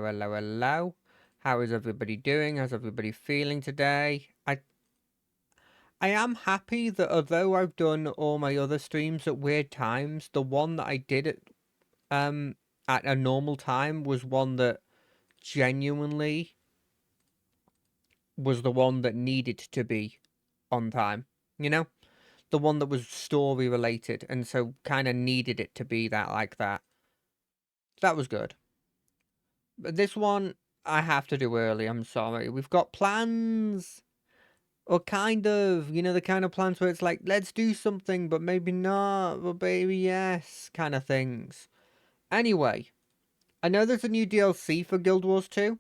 Hello, hello. How is everybody doing? How's everybody feeling today? I am happy that although I've done all my other streams at weird times, the one that I did um at a normal time was one that genuinely was the one that needed to be on time. You know? The one that was story related and so kind of needed it to be that like that. That was good. But this one I have to do early, I'm sorry. We've got plans. Or kind of, the kind of plans where it's like, let's do something, but maybe not, but maybe yes, kind of things. Anyway, I know there's a new DLC for Guild Wars 2.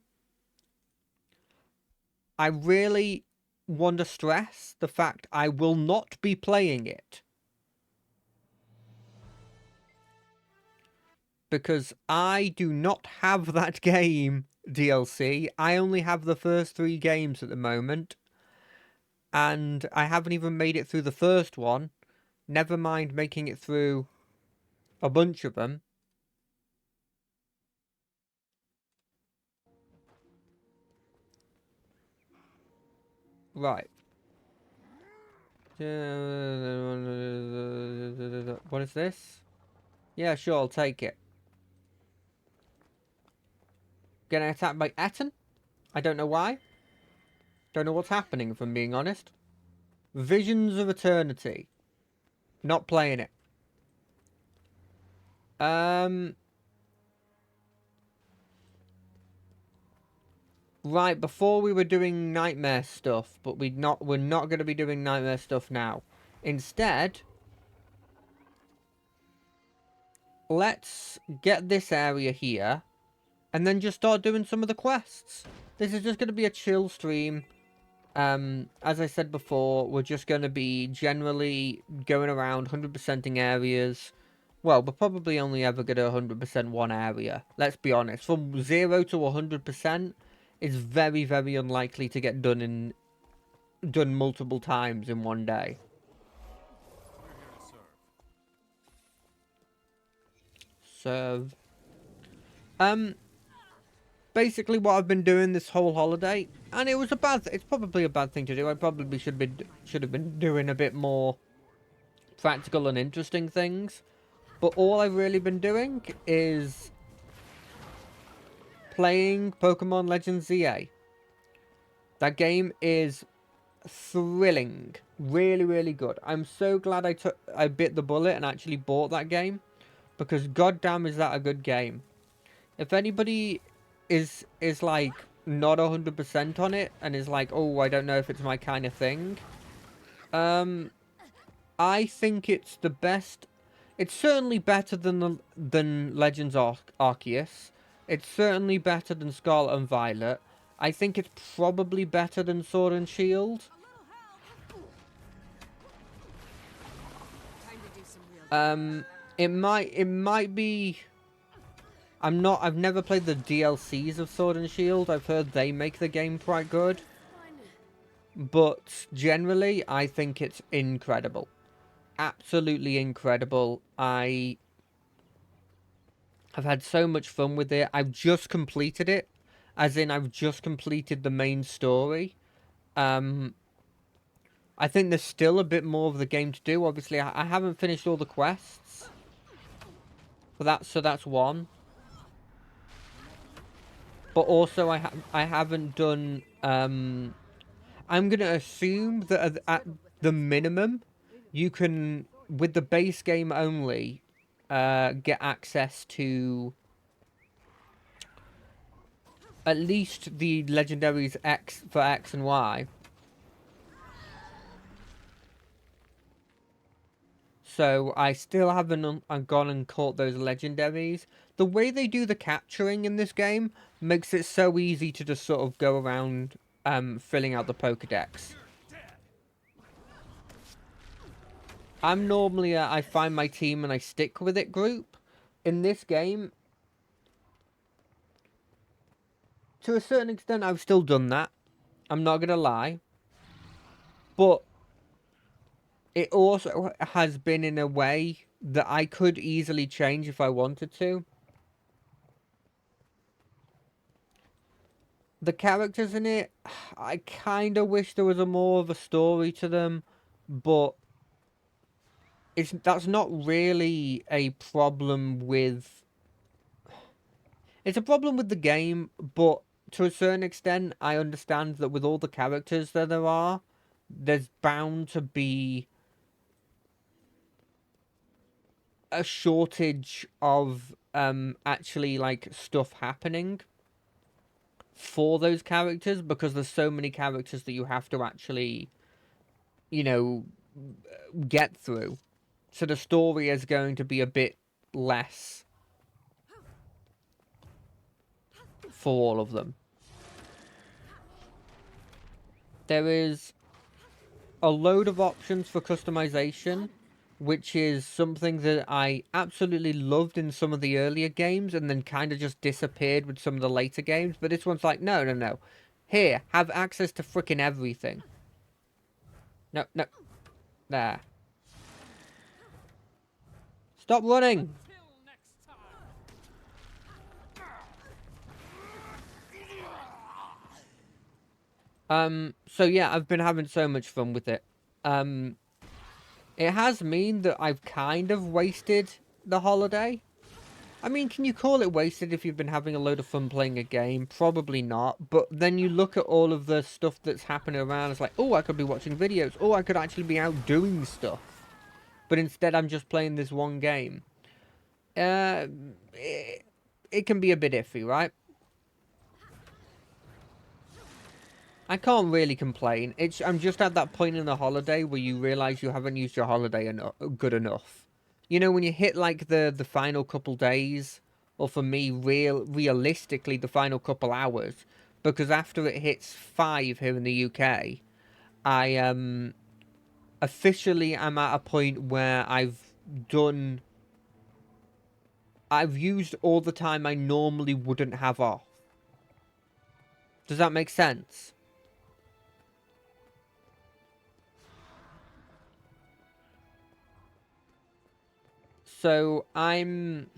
I really want to stress the fact I will not be playing it. Because I do not have that game DLC. I only have the first 3 games at the moment. And I haven't even made it through the first one. Never mind making it through a bunch of them. Right. What is this? Yeah, sure, I'll take it. Getting attacked by Etten? I don't know why. Don't know what's happening, if I'm being honest. Visions of Eternity. Not playing it. Right, before we were doing nightmare stuff, but we're not going to be doing nightmare stuff now. Instead, let's get this area here, and then just start doing some of the quests. This is just going to be a chill stream. As I said before, we're just going to be generally going around 100%ing areas. Well, we're probably only ever going to 100% one area. Let's be honest. From 0 to 100% is very, very unlikely to get done multiple times in one day. Serve. Basically what I've been doing this whole holiday, and it's probably a bad thing to do. I probably should have been doing a bit more practical and interesting things. But all I've really been doing is playing Pokemon Legends ZA. That game is thrilling. Really, really good. I'm so glad I bit the bullet and actually bought that game. Because goddamn is that a good game. If anybody is like not 100% on it and is like, oh, I don't know if it's my kind of thing. I think it's the best. It's certainly better than Legends Arceus. It's certainly better than Scarlet and Violet. I think it's probably better than Sword and Shield. It might be. I've never played the DLCs of Sword and Shield. I've heard they make the game quite good. But generally, I think it's incredible. Absolutely incredible. I've had so much fun with it. I've just completed it. As in, I've just completed the main story. I think there's still a bit more of the game to do. Obviously, I haven't finished all the quests. So that's one. But also, I haven't done. I'm gonna assume that at the minimum, you can, with the base game only, get access to at least the legendaries X for X and Y. So I still haven't gone and caught those legendaries. The way they do the capturing in this game makes it so easy to just sort of go around filling out the Pokedex. I'm normally I find my team and I stick with it group. In this game, to a certain extent, I've still done that. I'm not going to lie. But it also has been in a way that I could easily change if I wanted to. The characters in it, I kind of wish there was a more of a story to them, but that's not really a problem with... It's a problem with the game, but to a certain extent, I understand that with all the characters that there are, there's bound to be a shortage of actually like stuff happening for those characters, because there's so many characters that you have to actually, you know, get through. So the story is going to be a bit less for all of them. There is a load of options for customization, which is something that I absolutely loved in some of the earlier games and then kind of just disappeared with some of the later games. But this one's like, no, no, no. Here, have access to freaking everything. No, no. There. Stop running! So yeah, I've been having so much fun with it. It has mean that I've kind of wasted the holiday. I mean, can you call it wasted if you've been having a load of fun playing a game? Probably not. But then you look at all of the stuff that's happening around, it's like, oh, I could be watching videos. Oh, I could actually be out doing stuff. But instead, I'm just playing this one game. It can be a bit iffy, right? I can't really complain. I'm just at that point in the holiday where you realise you haven't used your holiday good enough. You know, when you hit like the final couple days, or for me, realistically the final couple hours, because after it hits 5 here in the UK, I officially am at a point where I've used all the time I normally wouldn't have off. Does that make sense? So I'm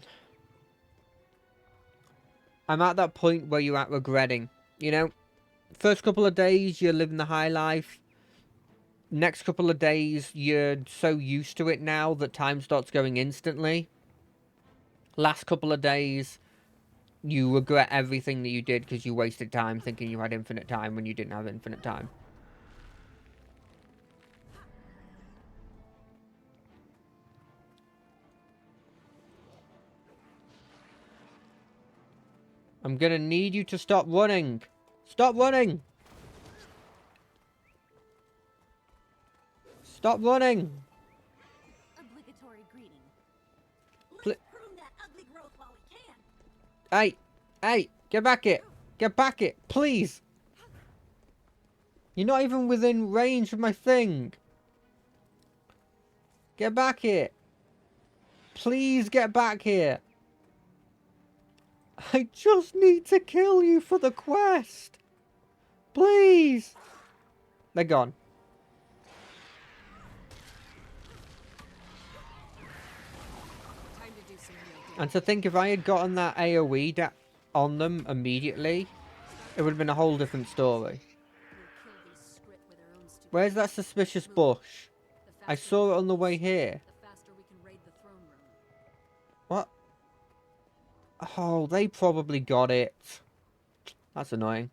at that point where you're at regretting, you know? First couple of days, you're living the high life. Next couple of days, you're so used to it now that time starts going instantly. Last couple of days, you regret everything that you did because you wasted time thinking you had infinite time when you didn't have infinite time. I'm gonna need you to stop running. Stop running! Stop running! Obligatory greeting. Let's prune that ugly growth while we can. Hey! Hey! Get back here! Get back here! Please! You're not even within range of my thing! Get back here! Please get back here! I just need to kill you for the quest! Please! They're gone. And to think if I had gotten that AoE on them immediately, it would have been a whole different story. Where's that suspicious bush? I saw it on the way here. What? Oh, they probably got it. That's annoying.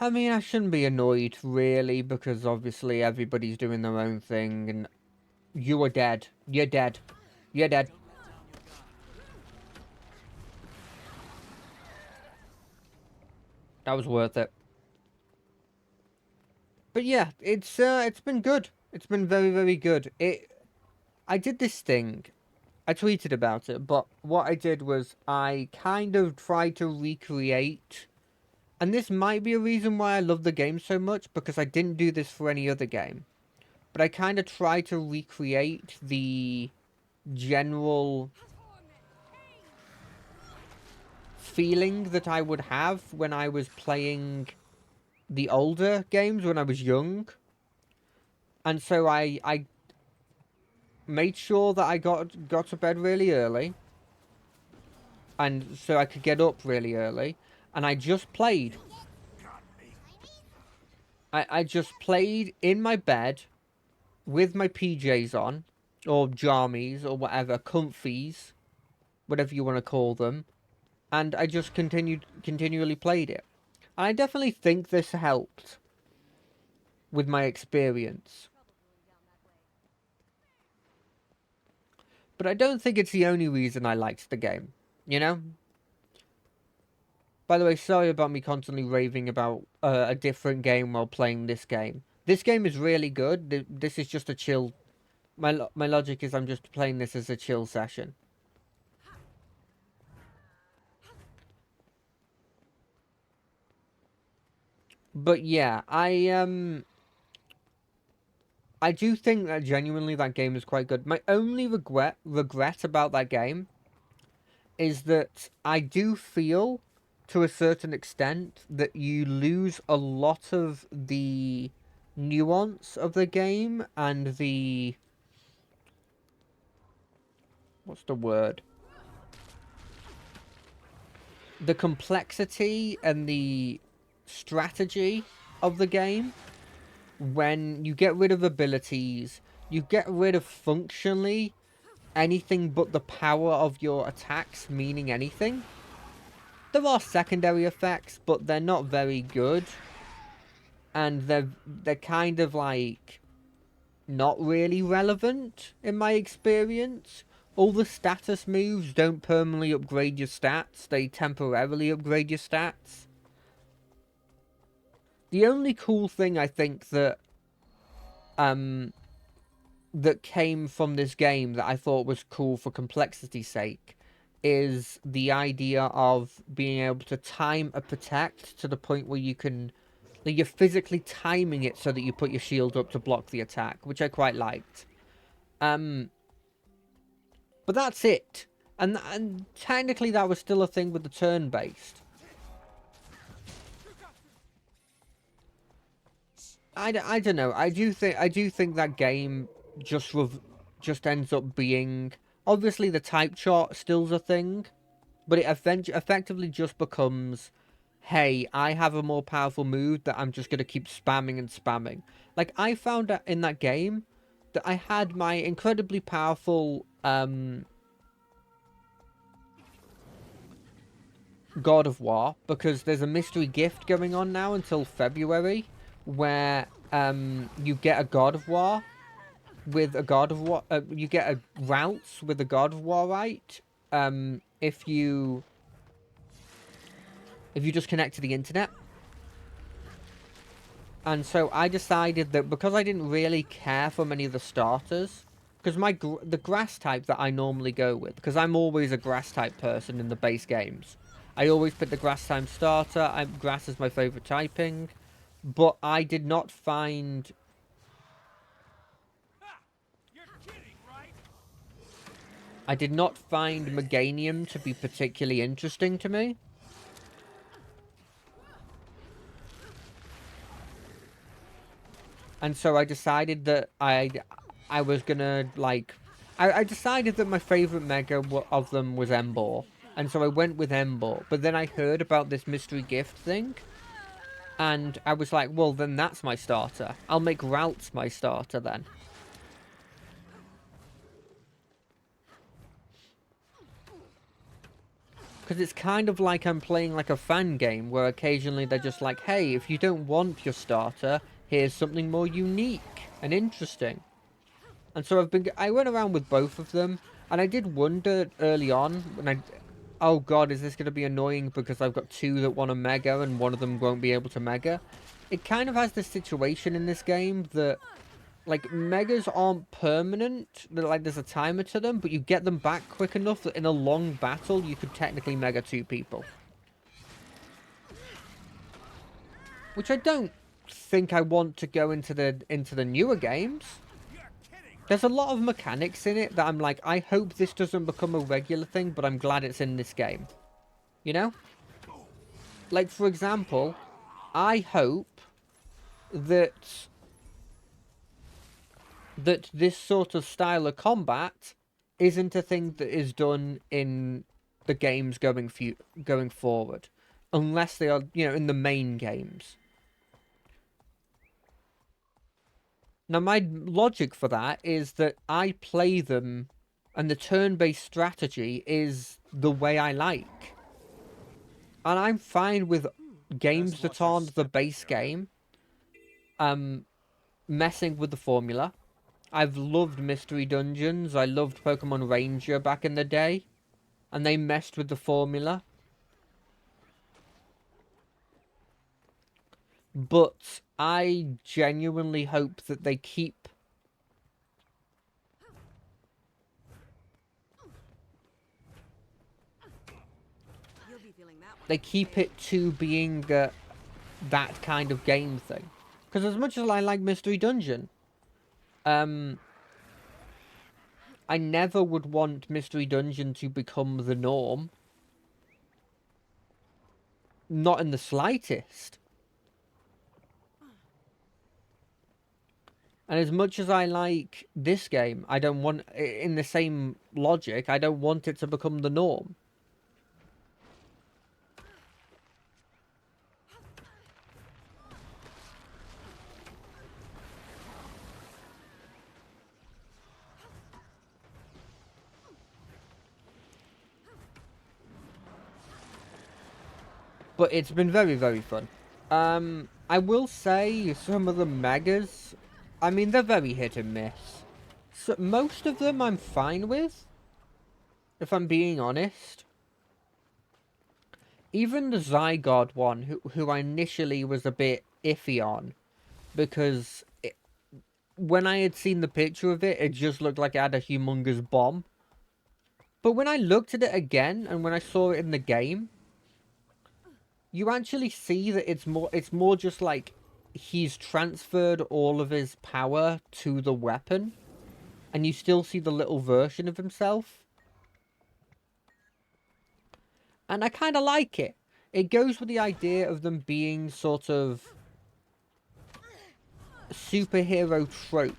I mean, I shouldn't be annoyed, really, because obviously everybody's doing their own thing, and you are dead. You're dead. You're dead. That was worth it. But yeah, it's been good. It's been very, very good. I did this thing. I tweeted about it, but what I did was I kind of tried to recreate, and this might be a reason why I love the game so much, because I didn't do this for any other game. But I kind of tried to recreate the general feeling that I would have when I was playing the older games when I was young. And so I made sure that I got to bed really early. and so I could get up really early, and I just played. I just played in my bed with my PJs on, or jammies, or whatever, comfies, whatever you want to call them, and I just continually played it. And I definitely think this helped with my experience. But I don't think it's the only reason I liked the game, you know? By the way, sorry about me constantly raving about a different game while playing this game. This game is really good. This is just a chill... My logic is I'm just playing this as a chill session. But yeah, I do think that genuinely that game is quite good. My only regret about that game is that I do feel, to a certain extent, that you lose a lot of the nuance of the game and the... what's the word? The complexity and the strategy of the game when you get rid of abilities, you get rid of functionally anything but the power of your attacks meaning anything. There are secondary effects, but they're not very good. And they're kind of like not really relevant in my experience. All the status moves don't permanently upgrade your stats, they temporarily upgrade your stats. The only cool thing I think that that came from this game that I thought was cool for complexity's sake is the idea of being able to time a protect to the point where you can... like you're physically timing it so that you put your shield up to block the attack, which I quite liked. But that's it. And technically that was still a thing with the turn-based. I don't know. I do think that game just ends up being... obviously the type chart still's a thing, but it effectively just becomes, hey, I have a more powerful move that I'm just going to keep spamming and spamming. Like, I found out in that game that I had my incredibly powerful God of War, because there's a mystery gift going on now until February, where you get a God of War with a God of War... you get a routes with a God of War, right? If you just connect to the internet. And so I decided that because I didn't really care for many of the starters, because the grass type that I normally go with, because I'm always a grass type person in the base games. I always pick the grass type starter. Grass is my favorite typing, but I did not find... I did not find Meganium to be particularly interesting to me. And so I decided that I was gonna, like... I decided that my favourite mega of them was Embor. And so I went with Embor. But then I heard about this mystery gift thing. And I was like, well, then that's my starter. I'll make Ralts my starter then. Because it's kind of like I'm playing like a fan game, where occasionally they're just like, hey, if you don't want your starter, here's something more unique and interesting. And so I went around with both of them, and I did wonder early on, when oh god, is this going to be annoying because I've got two that want a mega and one of them won't be able to mega? It kind of has this situation in this game that, like, megas aren't permanent, like there's a timer to them, but you get them back quick enough that in a long battle you could technically mega two people. Which I don't think I want to go into the newer games. There's a lot of mechanics in it that I'm like, I hope this doesn't become a regular thing, but I'm glad it's in this game. You know? Like, for example, I hope that this sort of style of combat isn't a thing that is done in the games going forward, unless they are, you know, in the main games. Now, my logic for that is that I play them, and the turn-based strategy is the way I like. And I'm fine with games that aren't the base game, messing with the formula. I've loved Mystery Dungeons, I loved Pokemon Ranger back in the day, and they messed with the formula. But I genuinely hope that they keep it to being that kind of game thing. Because as much as I like Mystery Dungeon, I never would want Mystery Dungeon to become the norm. Not in the slightest. And as much as I like this game, I don't want, in the same logic, I don't want it to become the norm. But it's been very, very fun. I will say some of the megas, I mean, they're very hit and miss. So most of them I'm fine with, if I'm being honest. Even the Zygarde one, who I initially was a bit iffy on, because when I had seen the picture of it, it just looked like it had a humongous bomb. But when I looked at it again, and when I saw it in the game, you actually see that it's more just like he's transferred all of his power to the weapon, and you still see the little version of himself. And I kind of like it. It goes with the idea of them being sort of superhero tropes.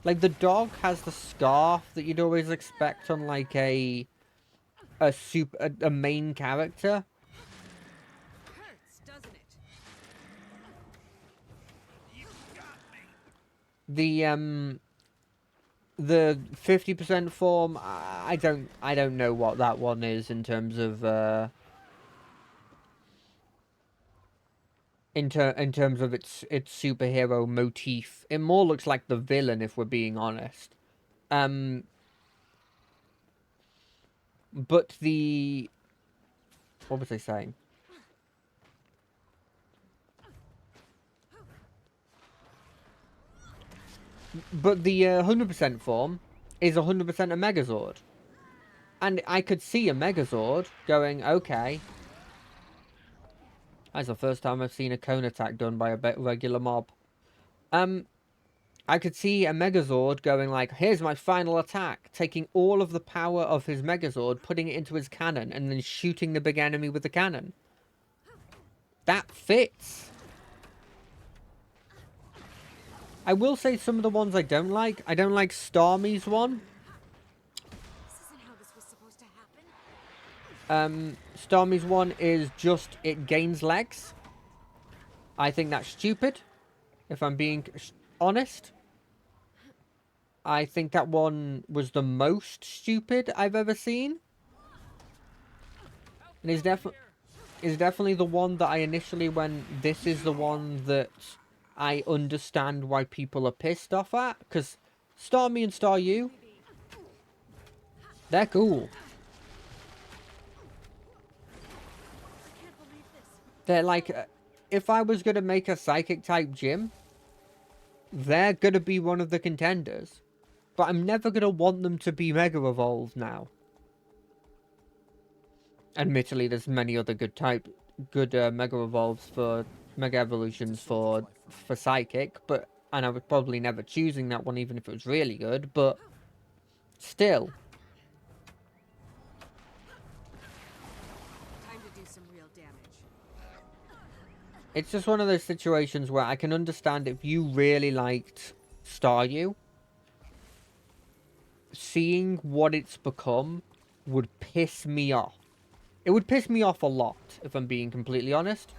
Like, the dog has the scarf that you'd always expect on, like, a main character. The 50% form, I don't know what that one is in terms of in terms of its superhero motif. It more looks like the villain, if we're being honest. But the, what was I saying? But the 100% form is 100% a Megazord. And I could see a Megazord going, okay. That's the first time I've seen a cone attack done by a regular mob. I could see a Megazord going like, here's my final attack, taking all of the power of his Megazord, putting it into his cannon, and then shooting the big enemy with the cannon. That fits. I will say some of the ones I don't like. I don't like Starmie's one. This isn't how this was supposed to happen. Starmie's one is just, it gains legs. I think that's stupid, if I'm being honest. I think that one was the most stupid I've ever seen. And is definitely the one that I initially went, this is the one that I understand why people are pissed off at. Because Starmie and Staryu, they're cool. They're like, if I was going to make a Psychic type gym, they're going to be one of the contenders. But I'm never going to want them to be Mega Evolved now. Admittedly, there's many other good Mega Evolves for Mega Evolutions for Psychic, and I was probably never choosing that one even if it was really good, but still. Time to do some real damage. It's just one of those situations where I can understand if you really liked Staryu, seeing what it's become would piss me off. It would piss me off a lot, if I'm being completely honest.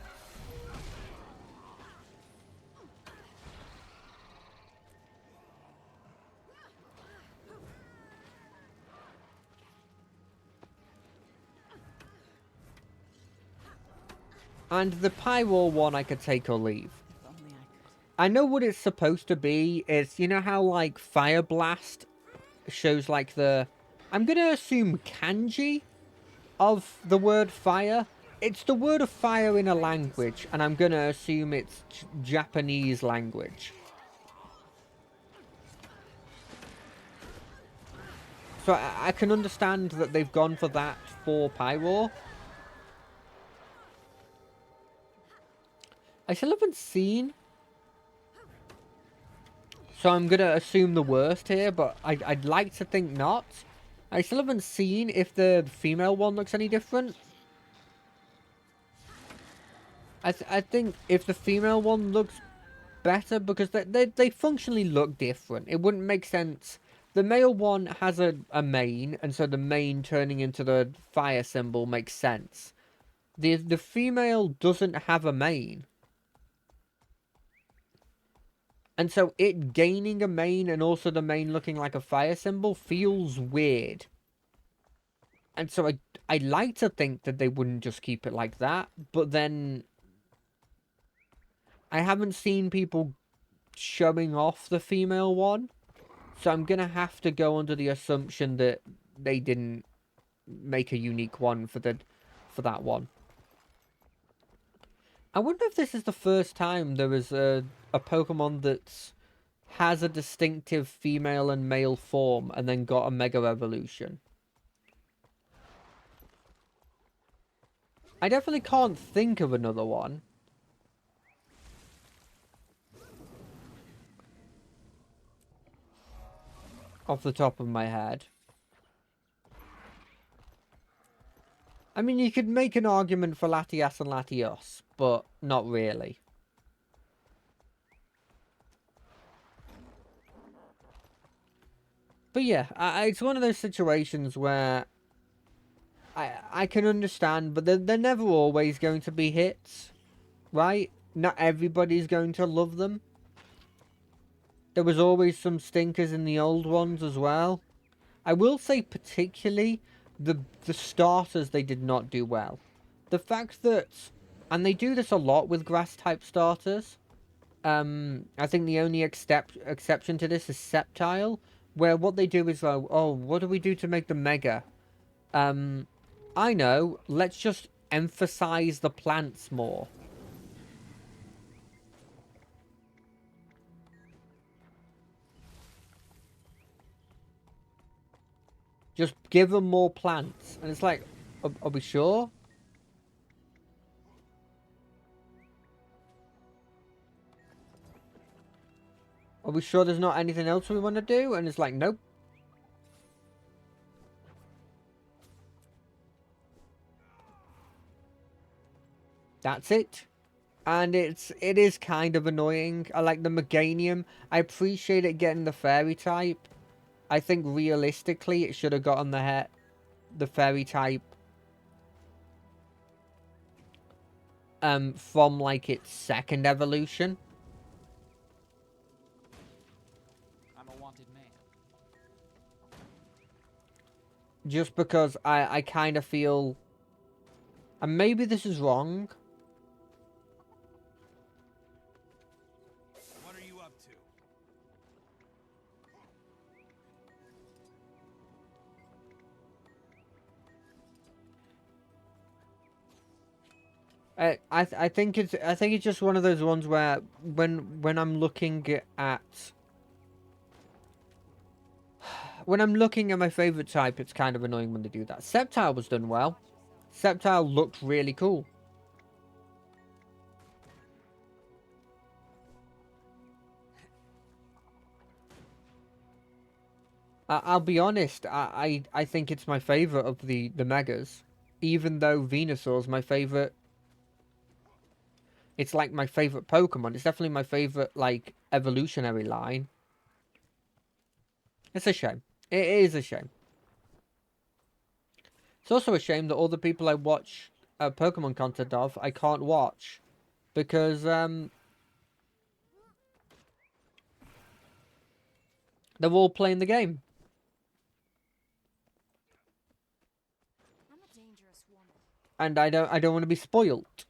And the Pyro one I could take or leave. If only I could. I know what it's supposed to be. It's, you know how, like, Fire Blast shows, like, the... I'm gonna assume kanji of the word fire. It's the word of fire in a language, and I'm gonna assume it's Japanese language. So I can understand that they've gone for that for Pyro. I still haven't seen... So I'm gonna assume the worst here, but I'd like to think not. I still haven't seen if the female one looks any different. I think if the female one looks better, because they functionally look different. It wouldn't make sense. The male one has a main, and so the main turning into the fire symbol makes sense. The female doesn't have a main. And so it gaining a main and also the main looking like a fire symbol feels weird. And so I like to think that they wouldn't just keep it like that, but then I haven't seen people showing off the female one. So I'm going to have to go under the assumption that they didn't make a unique one for that one. I wonder if this is the first time there is a Pokemon that has a distinctive female and male form and then got a Mega Evolution. I definitely can't think of another one. Off the top of my head. I mean, you could make an argument for Latias and Latios, but not really. But yeah, it's one of those situations where I can understand, but they're never always going to be hits, right? Not everybody's going to love them. There was always some stinkers in the old ones as well. I will say particularly the starters they did not do well. The fact that, and they do this a lot with grass type starters. I think the only exception to this is Sceptile, where what they do is, oh, what do we do to make them mega? I know, let's just emphasize the plants more. Just give them more plants. And it's like, are we sure? Are we sure there's not anything else we want to do? And it's like, nope. That's it. And it is kind of annoying. I like the Meganium. I appreciate it getting the fairy type. I think realistically it should have gotten the fairy type from like its second evolution. I'm a wanted man. Just because I kind of feel, and maybe this is wrong. What are you up to? I think it's just one of those ones where when I'm looking at my favorite type, it's kind of annoying when they do that. Sceptile was done well. Sceptile looked really cool. I'll be honest, I think it's my favorite of the megas, even though Venusaur's my favorite. It's like my favorite Pokemon. It's definitely my favorite, like, evolutionary line. It's a shame. It is a shame. It's also a shame that all the people I watch Pokemon content of, I can't watch. Because, they're all playing the game. I'm a dangerous woman. And I don't want to be spoilt.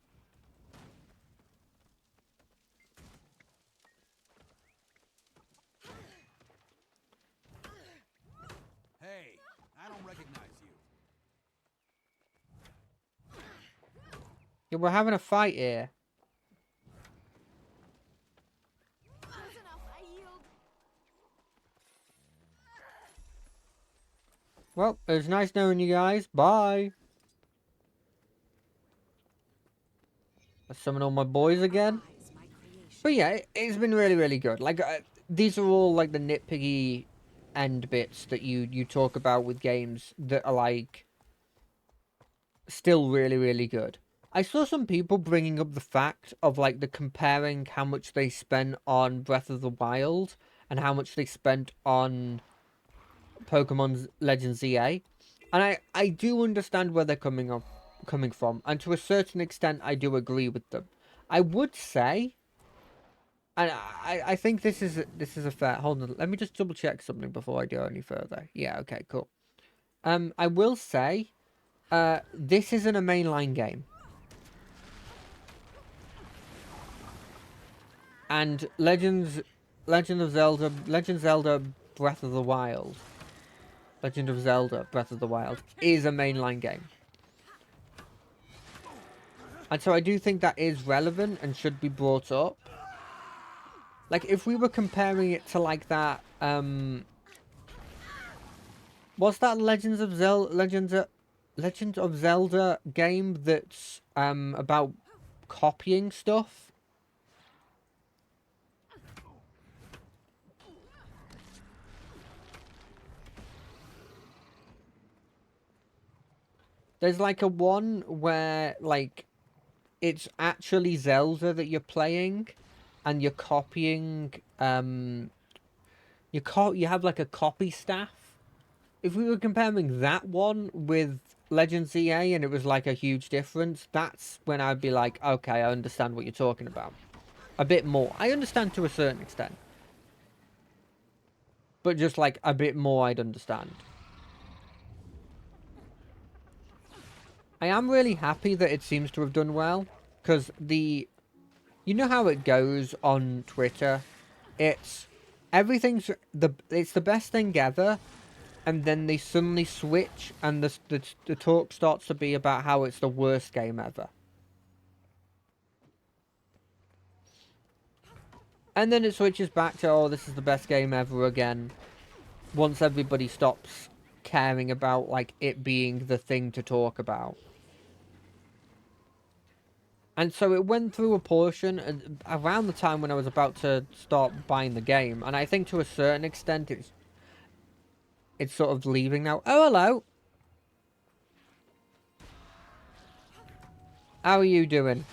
Hey, I don't recognize you. Yeah, we're having a fight here. Close enough, I yield. Well, it was nice knowing you guys. Bye. Let's summon all my boys again. Eyes, my creation. But yeah, it's been really, really good. Like, these are all, like, the nitpicky end bits that you talk about with games that are, like, still really, really good. I saw some people bringing up the fact of, like, the comparing how much they spent on Breath of the Wild and how much they spent on Pokemon Legends EA. And I do understand where they're coming from. And to a certain extent, I do agree with them. I would say... And I think this is a fair... Hold on, let me just double check something before I go any further. Yeah, okay, cool. I will say, this isn't a mainline game. And Legend of Zelda Breath of the Wild. Legend of Zelda Breath of the Wild is a mainline game. And so I do think that is relevant and should be brought up. Like, if we were comparing it to, like, that, what's that Legend of Zelda game that's, about copying stuff? There's, like, a one where, like, it's actually Zelda that you're playing, and you're copying, you have, like, a copy staff. If we were comparing that one with Legends EA and it was, like, a huge difference, that's when I'd be like, okay, I understand what you're talking about. A bit more. I understand to a certain extent. But just, like, a bit more I'd understand. I am really happy that it seems to have done well, because you know how it goes on Twitter? It's it's the best thing ever, and then they suddenly switch, and the talk starts to be about how it's the worst game ever. And then it switches back to, oh, this is the best game ever again, once everybody stops caring about, like, it being the thing to talk about. And so it went through a portion around the time when I was about to start buying the game. And I think to a certain extent it's sort of leaving now. Oh, hello. How are you doing?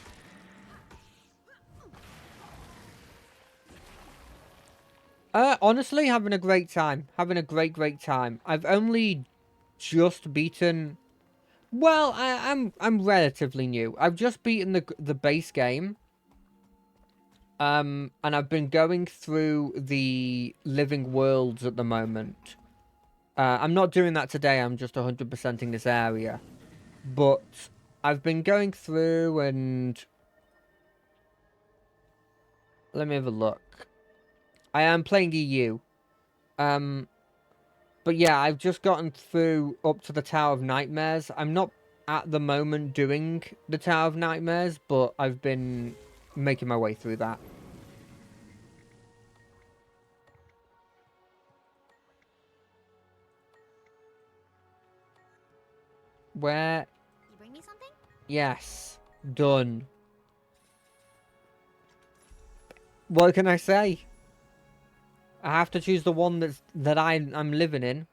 Honestly, having a great time. Having a great, great time. I've only just beaten... Well, I'm relatively new. I've just beaten the base game. And I've been going through the living worlds at the moment. I'm not doing that today, I'm just 100%ing this area. But I've been going through and... Let me have a look. I am playing EU. But yeah, I've just gotten through up to the Tower of Nightmares. I'm not at the moment doing the Tower of Nightmares, but I've been making my way through that. Where? You bring me something? Yes. Done. What can I say? I have to choose the one that I'm living in.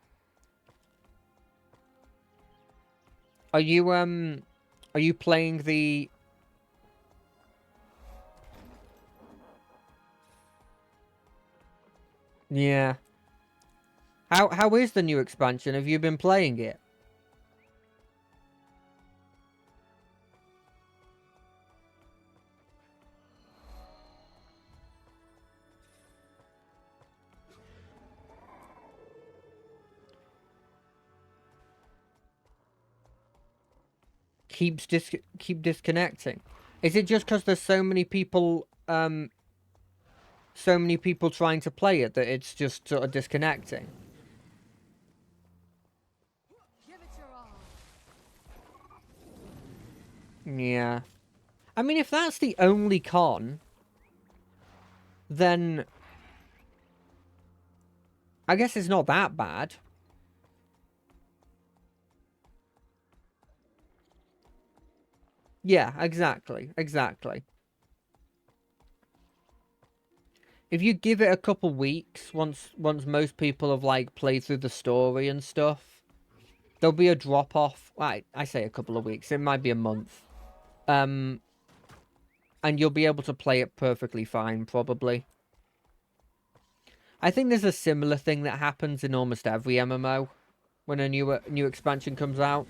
Are you playing the... Yeah. How is the new expansion? Have you been playing it? keep disconnecting? Is it just because there's so many people trying to play it that it's just sort of disconnecting? Give it your all. Yeah. I mean, if that's the only con, then I guess it's not that bad. Yeah, exactly. Exactly. If you give it a couple weeks, once most people have like played through the story and stuff, there'll be a drop off. I say a couple of weeks. It might be a month. And you'll be able to play it perfectly fine, probably. I think there's a similar thing that happens in almost every MMO when a new expansion comes out.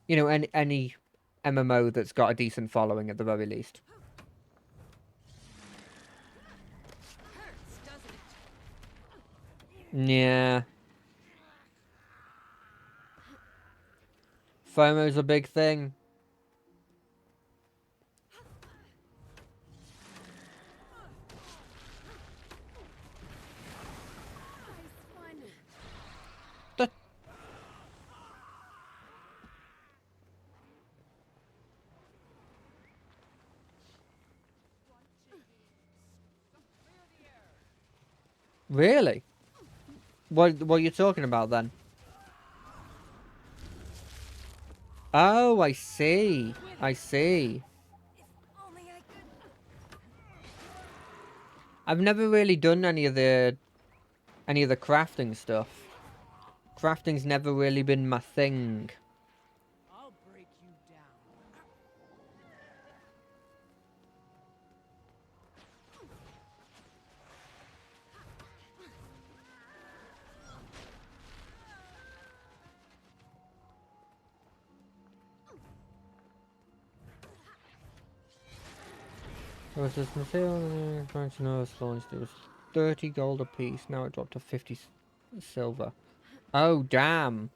You know, any MMO that's got a decent following at the very least. Hurts, doesn't it? Yeah. FOMO's a big thing. Nice one. The Really? What are you talking about then? Oh, I see. I see. Only I could. I've never really done any of the crafting stuff. Crafting's never really been my thing. I'll break you down. There was this material trying to know launched. It was 30 gold a piece. Now it dropped to 50 silver. Oh, damn.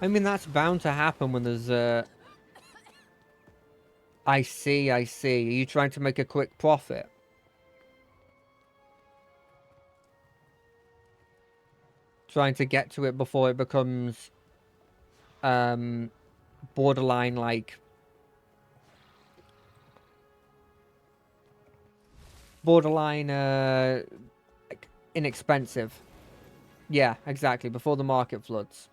I mean, that's bound to happen when there's I see, I see. Are you trying to make a quick profit? Trying to get to it before it becomes borderline like like inexpensive. Yeah, exactly, before the market floods.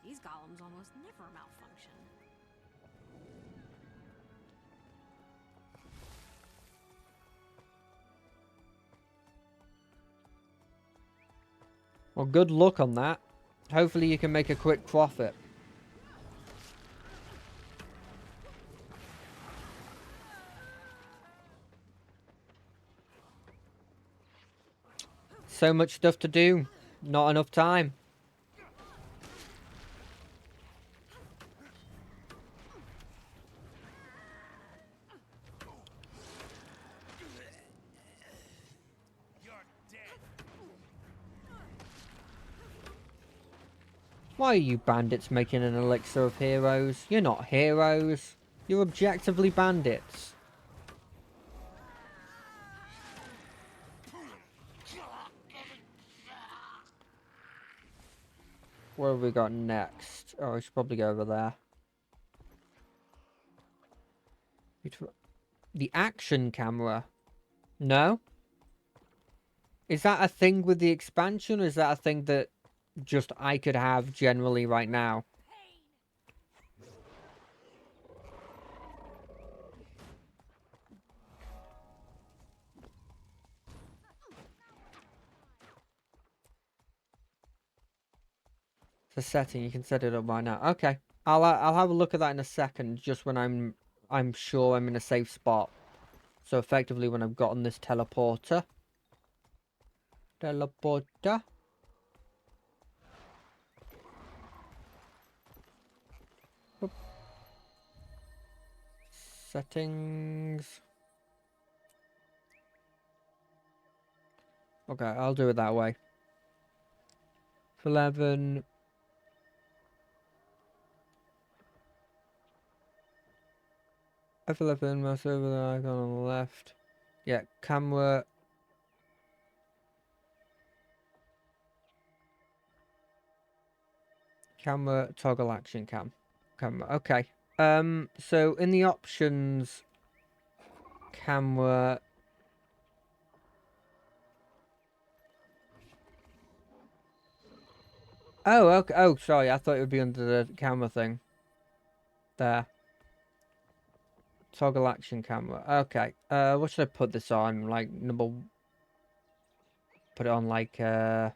These golems almost never malfunction. Well, good luck on that. Hopefully you can make a quick profit. So much stuff to do. Not enough time. Why are you bandits making an elixir of heroes? You're not heroes. You're objectively bandits. What have we got next? Oh, I should probably go over there. The action camera. No? Is that a thing with the expansion, or is that a thing that just I could have generally right now? It's a setting, you can set it up right now. Okay. I'll have a look at that in a second, just when I'm sure I'm in a safe spot. So effectively when I've gotten this teleporter. Teleporter. Oop. Settings. Okay, I'll do it that way. 11. F11, mouse over the icon on the left. Yeah, camera. Camera, toggle action cam. Camera, okay. So in the options, camera. Oh, okay. Oh, sorry. I thought it would be under the camera thing. There. Toggle action camera. Okay. What should I put this on? Like number. Put it on like I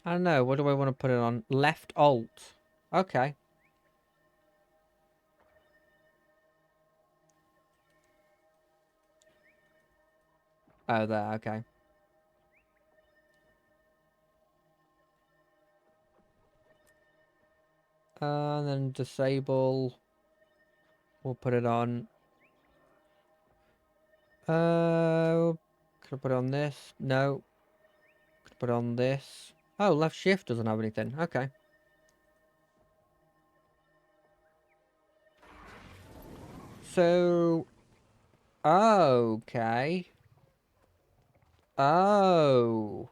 don't know. What do I want to put it on? Left alt. Okay. Oh, there. Okay. And then disable. We'll put it on. Could I put it on this? No. Could I put it on this? Oh, left shift doesn't have anything. Okay. So. Okay. Oh.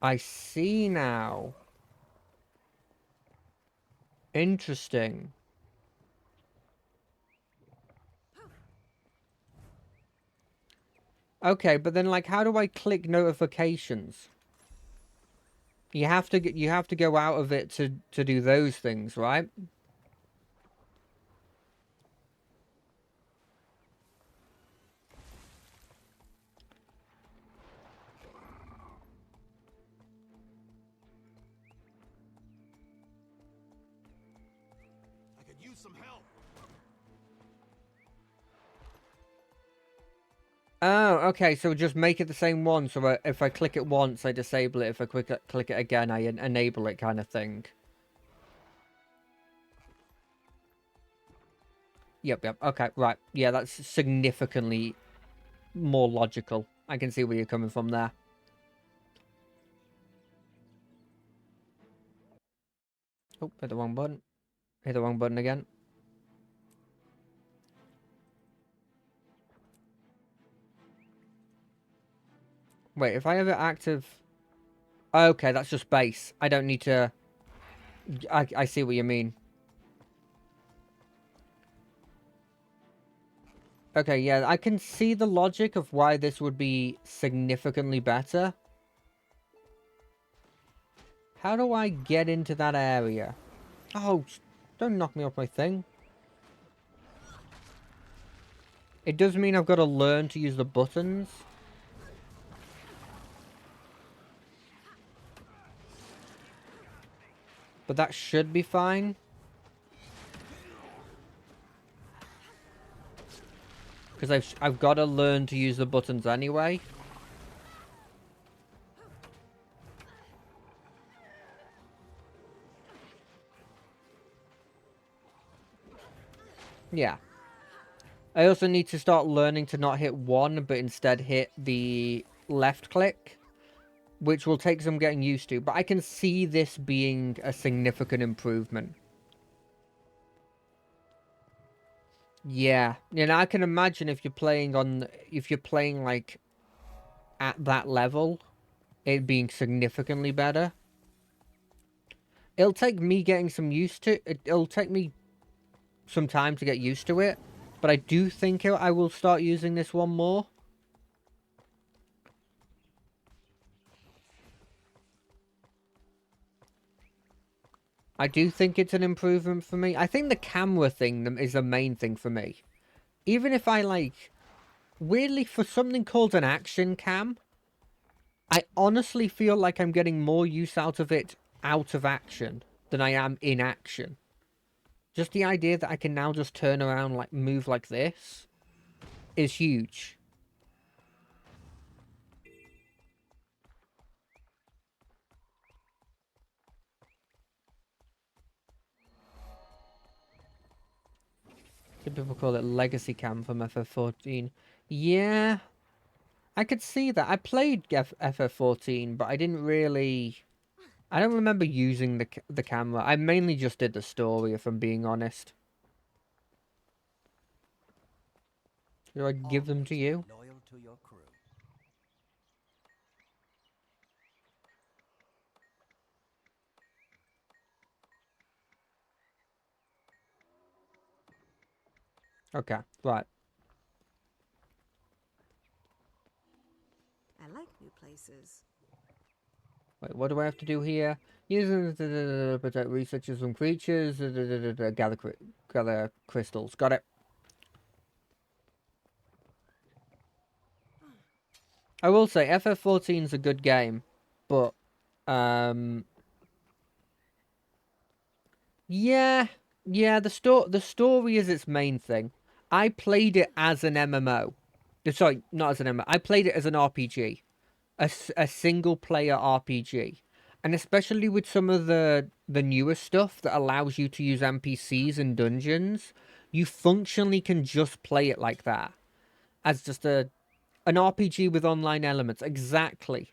I see now. Interesting. Okay, but then like how do I click notifications? You have to go out of it to do those things, right? I could use some help. Oh, okay, so just make it the same one, so if I click it once, I disable it, if I click it again, I enable it kind of thing. Yep, okay, right. Yeah, that's significantly more logical. I can see where you're coming from there. Oh, hit the wrong button. Hit the wrong button again. Wait, if I have it active... Okay, that's just base. I don't need to... I see what you mean. Okay, yeah, I can see the logic of why this would be significantly better. How do I get into that area? Oh, don't knock me off my thing. It does mean I've got to learn to use the buttons. But that should be fine. Because I've got to learn to use the buttons anyway. Yeah. I also need to start learning to not hit one, but instead hit the left click, which will take some getting used to. But I can see this being a significant improvement. Yeah. You know, I can imagine if you're playing like at that level, it being significantly better. It'll take me getting some used to it. It'll take me some time to get used to it. But I do think I will start using this one more. I do think it's an improvement for me. I think the camera thing is the main thing for me. Even if I like... Weirdly, for something called an action cam, I honestly feel like I'm getting more use out of it out of action than I am in action. Just the idea that I can now just turn around, like, move like this is huge. Some people call it Legacy Cam from FF14. Yeah, I could see that. I played FF14, but I didn't really... I don't remember using the camera. I mainly just did the story, if I'm being honest. Do I give them to you? Loyal to your crew. Okay, right. I like new places. Wait, what do I have to do here? Using protect researchers from creatures, gather crystals. Got it. I will say FF14 is a good game, but yeah, the story is its main thing. I played it as an MMO. Sorry, not as an MMO. I played it as an RPG. A single player RPG, and especially with some of the newer stuff that allows you to use NPCs in dungeons, you functionally can just play it like that, as just an RPG with online elements. Exactly.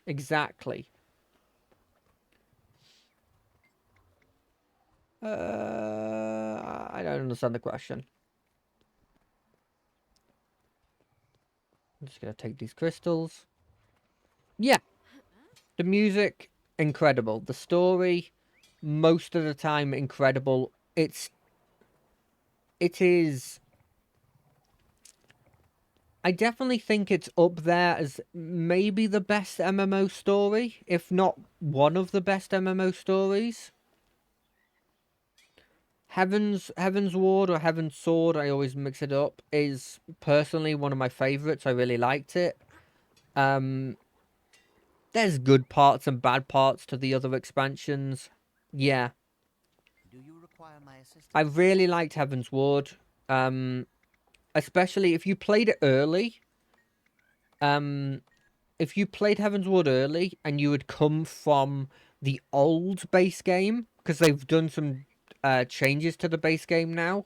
I don't understand the question. I'm just gonna take these crystals. Yeah. The music, incredible. The story, most of the time, incredible. It is... I definitely think it's up there as maybe the best MMO story, if not one of the best MMO stories. Heaven's Ward or Heaven's Sword, I always mix it up, is personally one of my favourites. I really liked it. There's good parts and bad parts to the other expansions. Yeah. Do you require my assistance? I really liked Heaven's Ward. Especially if you played it early. If you played Heaven's Ward early and you had come from the old base game, because they've done some changes to the base game now.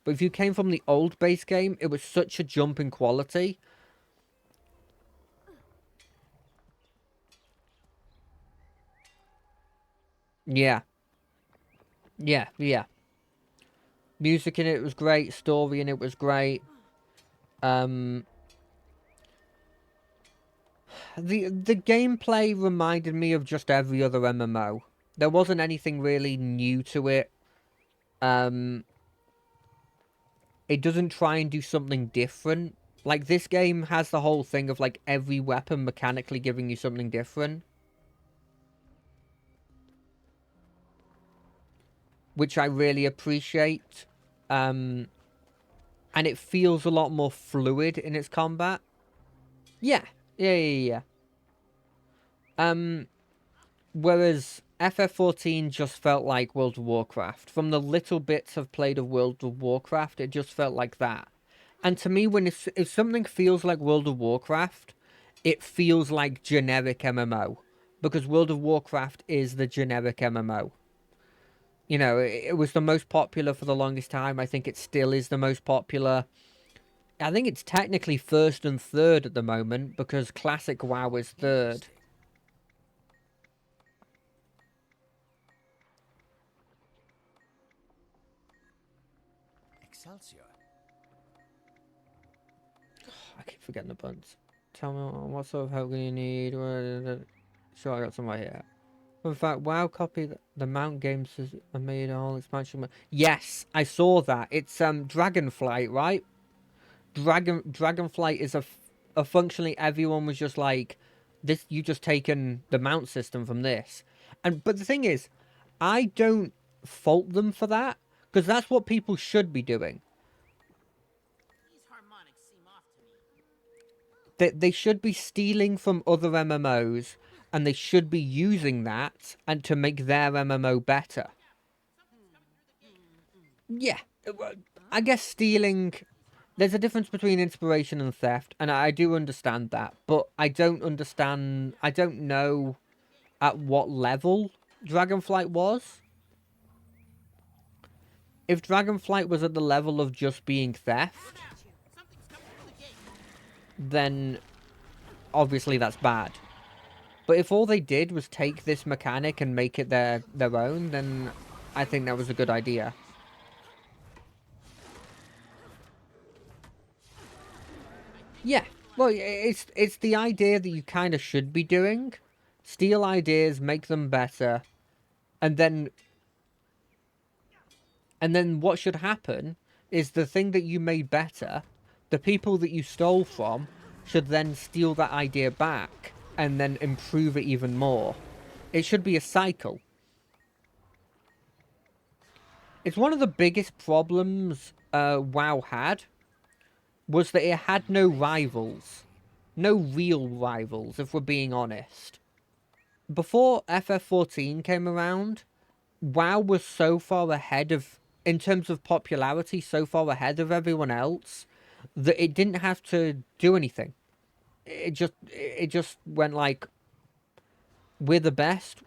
But if you came from the old base game, it was such a jump in quality. Yeah. Music in it was great. Story in it was great. The gameplay reminded me of just every other MMO. There wasn't anything really new to it. It doesn't try and do something different. Like, this game has the whole thing of, like, every weapon mechanically giving you something different. Which I really appreciate. And it feels a lot more fluid in its combat. Yeah. Whereas FF14 just felt like World of Warcraft. From the little bits I've played of World of Warcraft, it just felt like that. And to me, if something feels like World of Warcraft, it feels like generic MMO. Because World of Warcraft is the generic MMO. You know, it was the most popular for the longest time. I think it still is the most popular. I think it's technically first and third at the moment, because Classic WoW is third. Excelsior. I keep forgetting the buttons. Tell me what sort of help do you need? Sure, I got some right here. In fact, WoW copy the Mount Games has made a whole expansion. Yes, I saw that. It's Dragonflight, right? Dragonflight is a functionally everyone was just like, this. You just taken the mount system from this, but the thing is, I don't fault them for that, because that's what people should be doing. These harmonics seem off to me. They should be stealing from other MMOs, and they should be using that and to make their MMO better. Yeah, I guess stealing there's a difference between inspiration and theft, and I do understand that, but I don't know at what level Dragonflight was. If Dragonflight was at the level of just being theft, Something's coming through the gate. then obviously that's bad. But if all they did was take this mechanic and make it their own, then I think that was a good idea. Yeah, well, it's the idea that you kind of should be doing. Steal ideas, make them better, and then what should happen is the thing that you made better, the people that you stole from should then steal that idea back and then improve it even more. It should be a cycle. It's one of the biggest problems WoW had, was that it had no rivals. No real rivals, if we're being honest. Before FF14 came around, WoW was so far ahead of, in terms of popularity, so far ahead of everyone else, that it didn't have to do anything. It just went like, we're the best.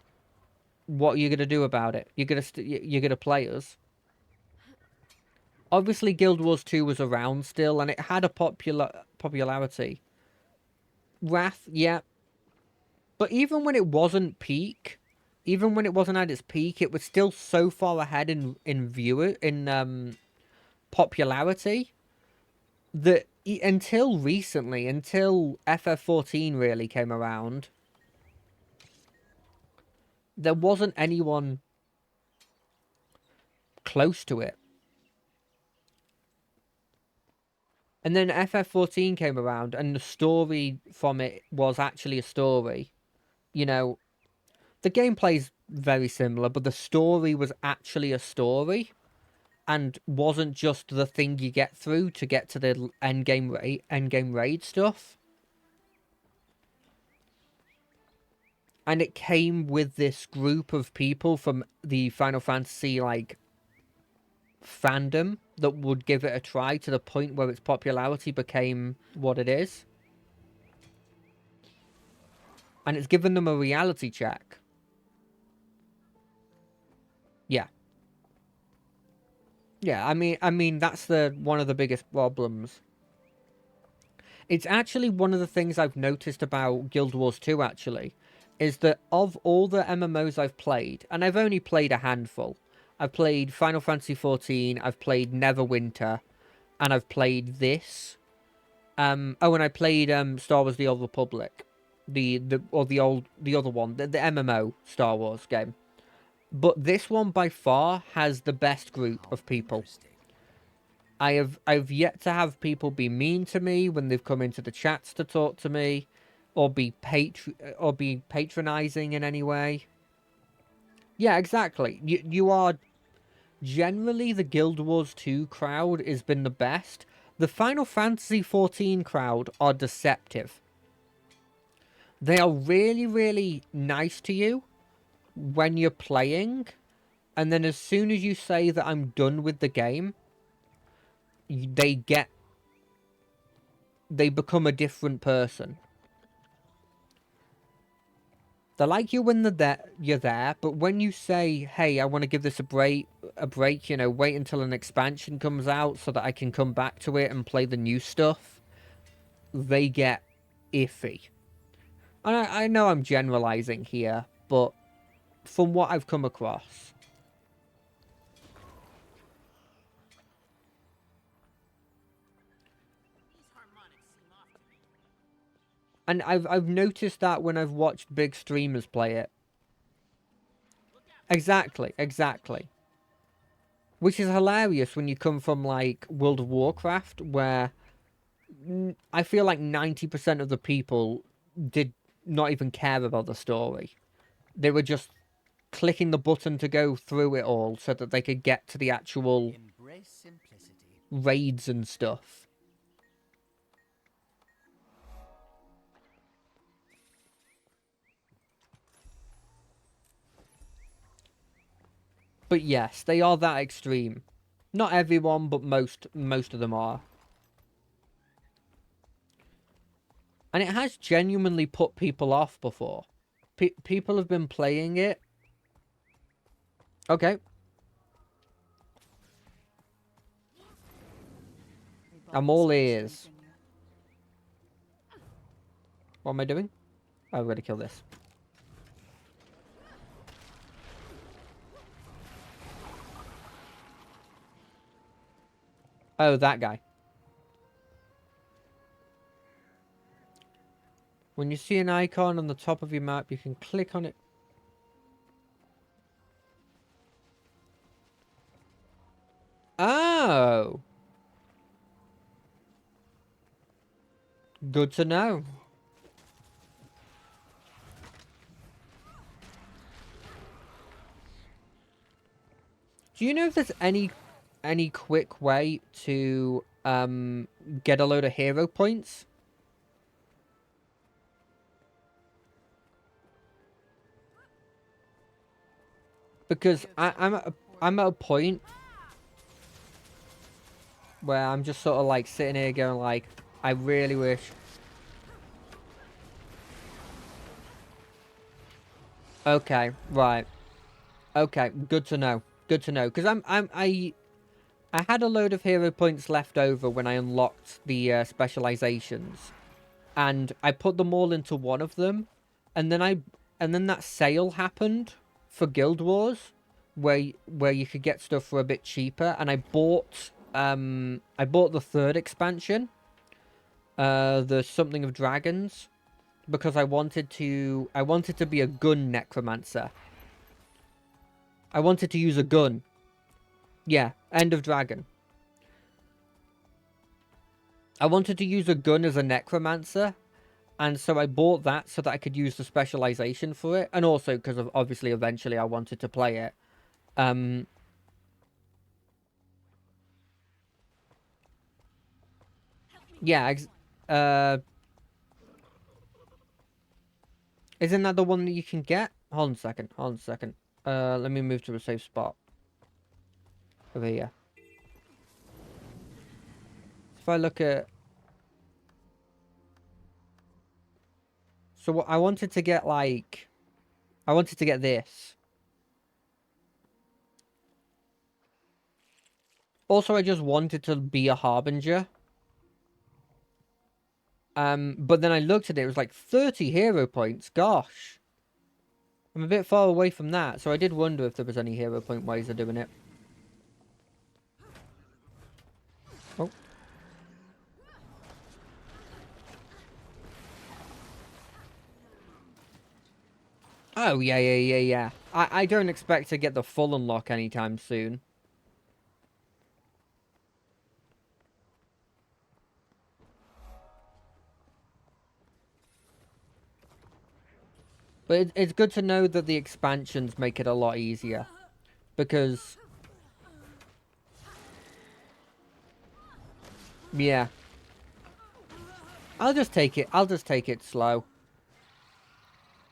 What are you gonna do about it? You're gonna play us. Obviously, Guild Wars 2 was around still, and it had a popularity. Wrath, yeah. But even when it wasn't peak, even when it wasn't at its peak, it was still so far ahead in popularity that until recently, until FF14 really came around, there wasn't anyone close to it. And then FF14 came around, and the story from it was actually a story. You know, the gameplay's very similar, but the story was actually a story, and wasn't just the thing you get through to get to the endgame raid stuff. And it came with this group of people from the Final Fantasy, like, fandom that would give it a try to the point where its popularity became what it is. And it's given them a reality check. Yeah. Yeah, I mean that's one of the biggest problems. It's actually one of the things I've noticed about Guild Wars 2 actually, is that of all the MMOs I've played, and I've only played a handful. I've played Final Fantasy XIV, I've played Neverwinter, and I've played this. And I played Star Wars: The Old Republic, the other one, the MMO Star Wars game. But this one by far has the best group of people. I've yet to have people be mean to me when they've come into the chats to talk to me, or be patronizing in any way. Yeah, exactly. You are generally, the Guild Wars 2 crowd has been the best. The Final Fantasy XIV crowd are deceptive. They are really, really nice to you when you're playing, and then as soon as you say that I'm done with the game, they become a different person. They like you when you're there, but when you say, hey, I want to give this a break, you know, wait until an expansion comes out so that I can come back to it and play the new stuff, they get iffy. And I know I'm generalizing here, but from what I've come across. These harmonics seem off to me. And I've noticed that when I've watched big streamers play it. Exactly. Which is hilarious when you come from, like, World of Warcraft, where I feel like 90% of the people did not even care about the story. They were just clicking the button to go through it all so that they could get to the actual Embrace simplicity. raids and stuff. But yes, they are that extreme. Not everyone, but most of them are. And it has genuinely put people off before. People have been playing it. Okay. I'm all ears. What am I doing? Oh, I'm gonna kill this. Oh, that guy. When you see an icon on the top of your map, you can click on it. Oh! Good to know. Do you know if there's any quick way to get a load of hero points? Because I'm at a point where I'm just sort of like sitting here going like, I really wish. Okay, right. Okay, good to know. Good to know. Because I had a load of hero points left over when I unlocked the specializations, and I put them all into one of them, and then that sale happened for Guild Wars, where you could get stuff for a bit cheaper, and I bought the third expansion, the Something of Dragons, because I wanted to be a gun necromancer. I wanted to use a gun. Yeah, End of Dragon. I wanted to use a gun as a necromancer, and so I bought that so that I could use the specialization for it, and also because of obviously eventually I wanted to play it. Yeah, isn't that the one that you can get? Hold on a second. Hold on a second. Let me move to a safe spot. Over here. If I look at... So what I wanted to get, like... I wanted to get this. Also, I just wanted to be a Harbinger. But then I looked at it, it was like 30 hero points. Gosh. I'm a bit far away from that, so I did wonder if there was any hero point ways of doing it. Oh. Oh, yeah. I don't expect to get the full unlock anytime soon. But it's good to know that the expansions make it a lot easier. Because... Yeah. I'll just take it slow.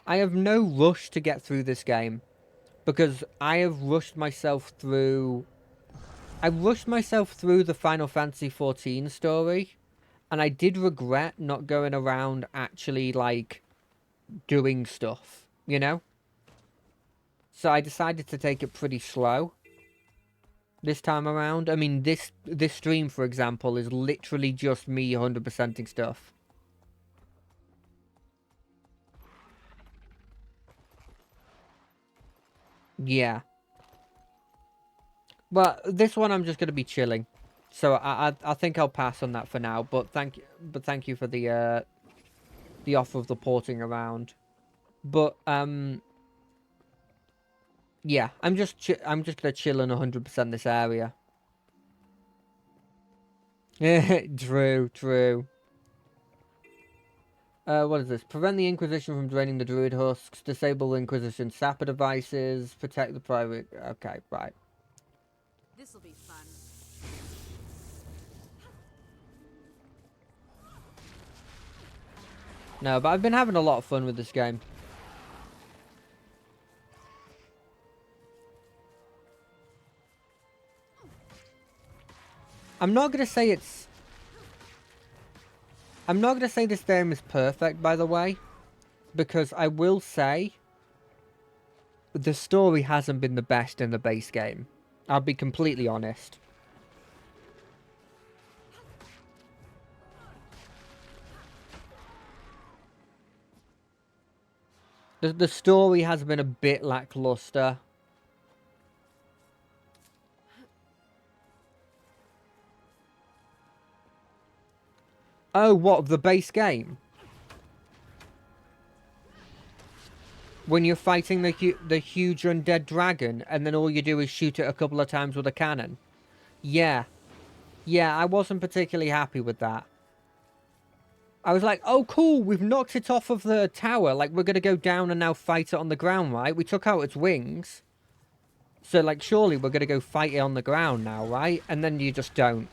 I have no rush to get through this game. Because I have rushed myself through... I rushed myself through the Final Fantasy XIV story. And I did regret not going around actually, like... doing stuff, you know? So I decided to take it pretty slow this time around. I mean, this stream, for example, is literally just me 100%ing stuff. Yeah. But this one I'm just going to be chilling. So I think I'll pass on that for now, but thank you for the offer of the porting around. But yeah, I'm just gonna chill in 100% this area. True. What is this? Prevent the Inquisition from draining the Druid husks. Disable Inquisition sapper devices. Protect the private. Okay, right. This'll be fun. No, but I've been having a lot of fun with this game. I'm not gonna say it's... I'm not going to say this game is perfect, by the way, because I will say the story hasn't been the best in the base game. I'll be completely honest. The story has been a bit lackluster. Oh, what, the base game? When you're fighting the huge undead dragon, and then all you do is shoot it a couple of times with a cannon? Yeah. Yeah, I wasn't particularly happy with that. I was like, oh cool, we've knocked it off of the tower, like we're gonna go down and now fight it on the ground, right? We took out its wings. So like, surely we're gonna go fight it on the ground now, right? And then you just don't.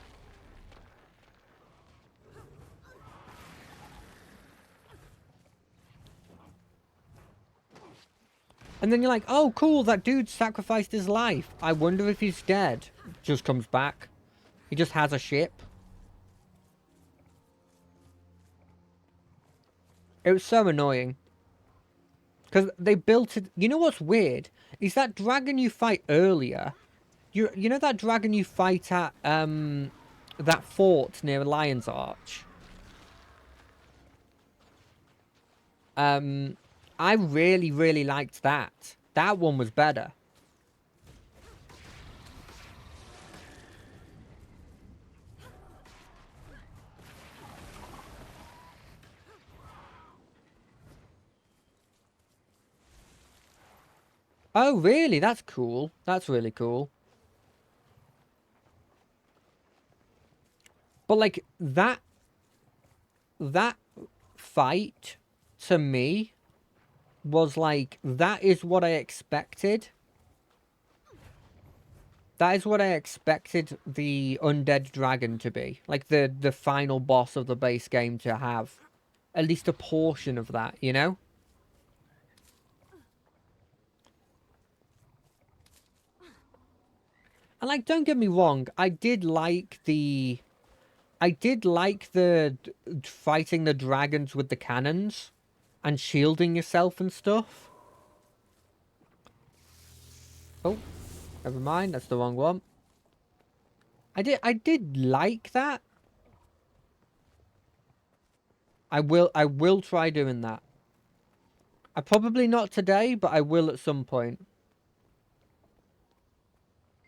And then you're like, oh cool, that dude sacrificed his life. I wonder if he's dead. Just comes back. He just has a ship. It was so annoying. Because they built it... You know what's weird? Is that dragon you fight earlier... You know that dragon you fight at, that fort near Lion's Arch? I really, really liked that. That one was better. Oh, really? That's cool. That's really cool. But, like, that fight, to me, was like, that is what I expected. That is what I expected the undead dragon to be. Like, the final boss of the base game to have. At least a portion of that, you know? And, like, don't get me wrong, I did like the fighting the dragons with the cannons and shielding yourself and stuff. Oh, never mind, that's the wrong one. I did like that. I will try doing that. Probably not today, but I will at some point.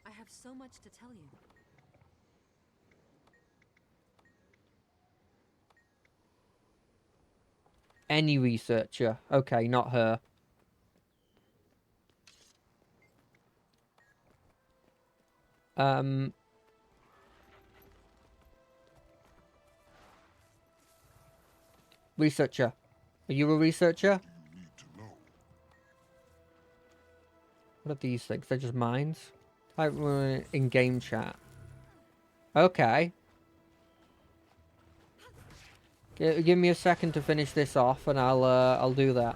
I have so much to tell you. Any researcher. Okay, not her. Researcher. Are you a researcher? What are these things? They're just mines? Like, we're in game chat. Okay. Give me a second to finish this off, and I'll do that.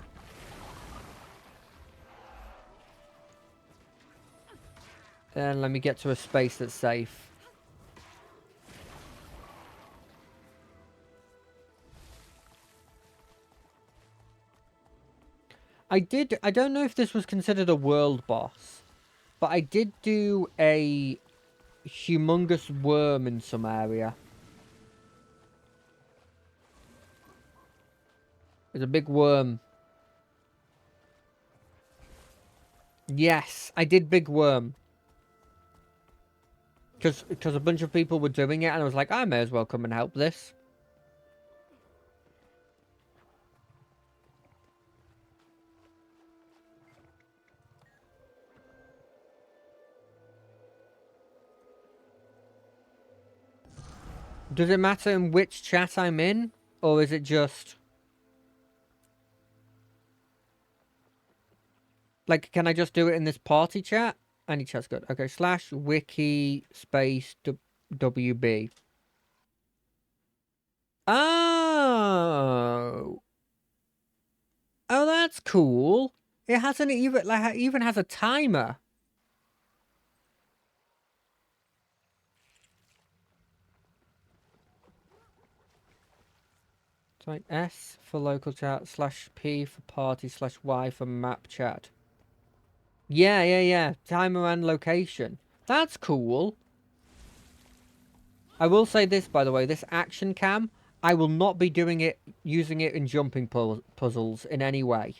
And let me get to a space that's safe. I don't know if this was considered a world boss, but I did do a humongous worm in some area. There's a big worm. Yes, I did big worm. Because a bunch of people were doing it, and I was like, I may as well come and help this. Does it matter in which chat I'm in? Or is it just... Like, can I just do it in this party chat? Any chat's good. Okay, /wiki space WB. Oh! Oh, that's cool. It has an even, like, it even has a timer. right. S for local chat, /P for party, /Y for map chat. Yeah. Timer and location. That's cool. I will say this, by the way, this action cam, I will not be using it in jumping puzzles in any way.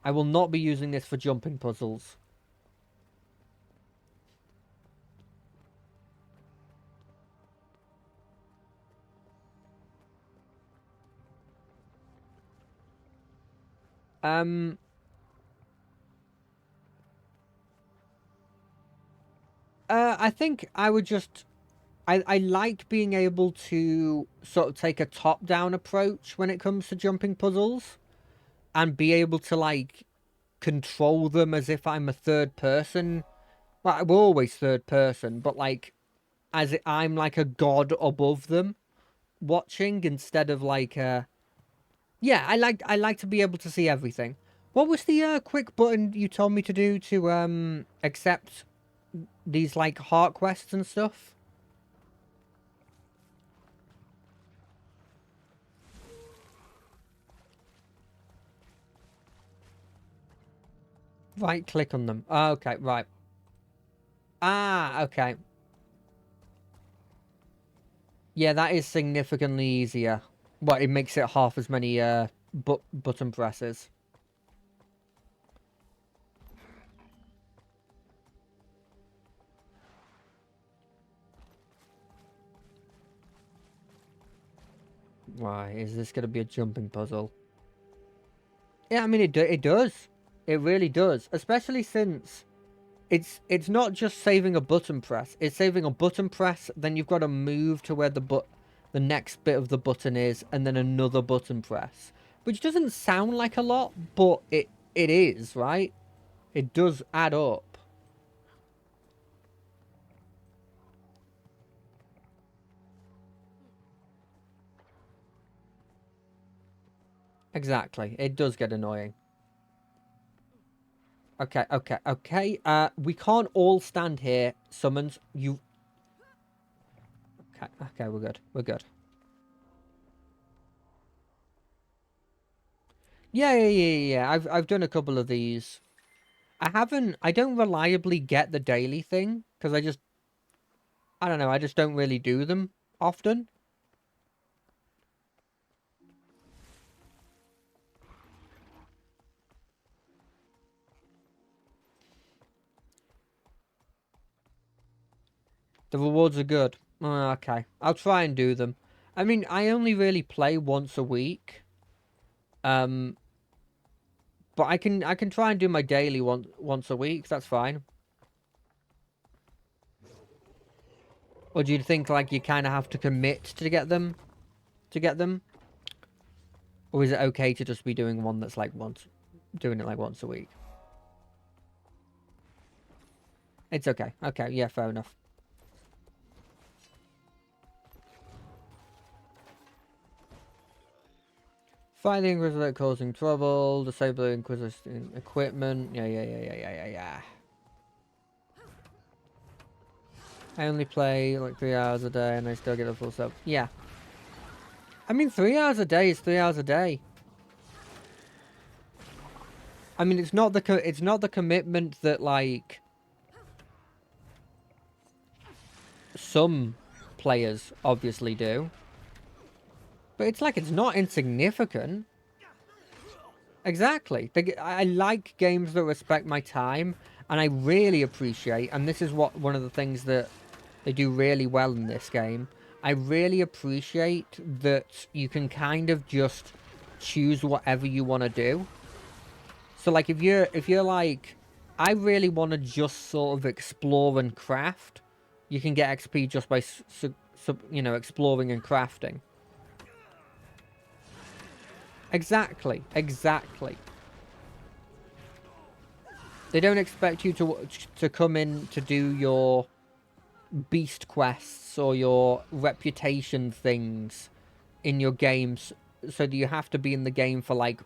I will not be using this for jumping puzzles. I think I would just... I like being able to sort of take a top-down approach when it comes to jumping puzzles. And be able to, like, control them as if I'm a third person. Well, we're always third person, but, like, as I'm like a god above them watching instead of like yeah, I like to be able to see everything. What was the quick button you told me to do to accept these like heart quests and stuff? Right click on them. Oh, okay, right. Ah, okay. Yeah, that is significantly easier. Well, it makes it half as many button presses. Why is this going to be a jumping puzzle? Yeah, I mean it does. It really does, especially since it's not just saving a button press. It's saving a button press, then you've got to move to where the next bit of the button is, and then another button press, which doesn't sound like a lot, but it is, right? It does add up. Exactly. It does get annoying. Okay. We can't all stand here. Summons, you... Okay, we're good. We're good. Yeah. I've done a couple of these. I don't reliably get the daily thing, because I don't know, I just don't really do them often. The rewards are good. Okay, I'll try and do them. I mean, I only really play once a week. But I can try and do my daily once a week. That's fine. Or do you think like you kind of have to commit to get them? Or is it okay to just be doing one that's like doing it like once a week? It's okay. Okay, yeah, fair enough. Find the Inquisitor causing trouble. Disable the Inquisitor equipment. Yeah. I only play like 3 hours a day and I still get a full sub. Yeah. I mean, 3 hours a day is 3 hours a day. I mean, it's not the commitment that like some players obviously do. But it's like, it's not insignificant. Exactly. I like games that respect my time, and I really appreciate, and this is one of the things that they do really well in this game. I really appreciate that you can kind of just choose whatever you want to do. So like if you're like, I really want to just sort of explore and craft, you can get XP just by exploring and crafting. Exactly. They don't expect you to come in to do your beast quests or your reputation things in your games, so that you have to be in the game for like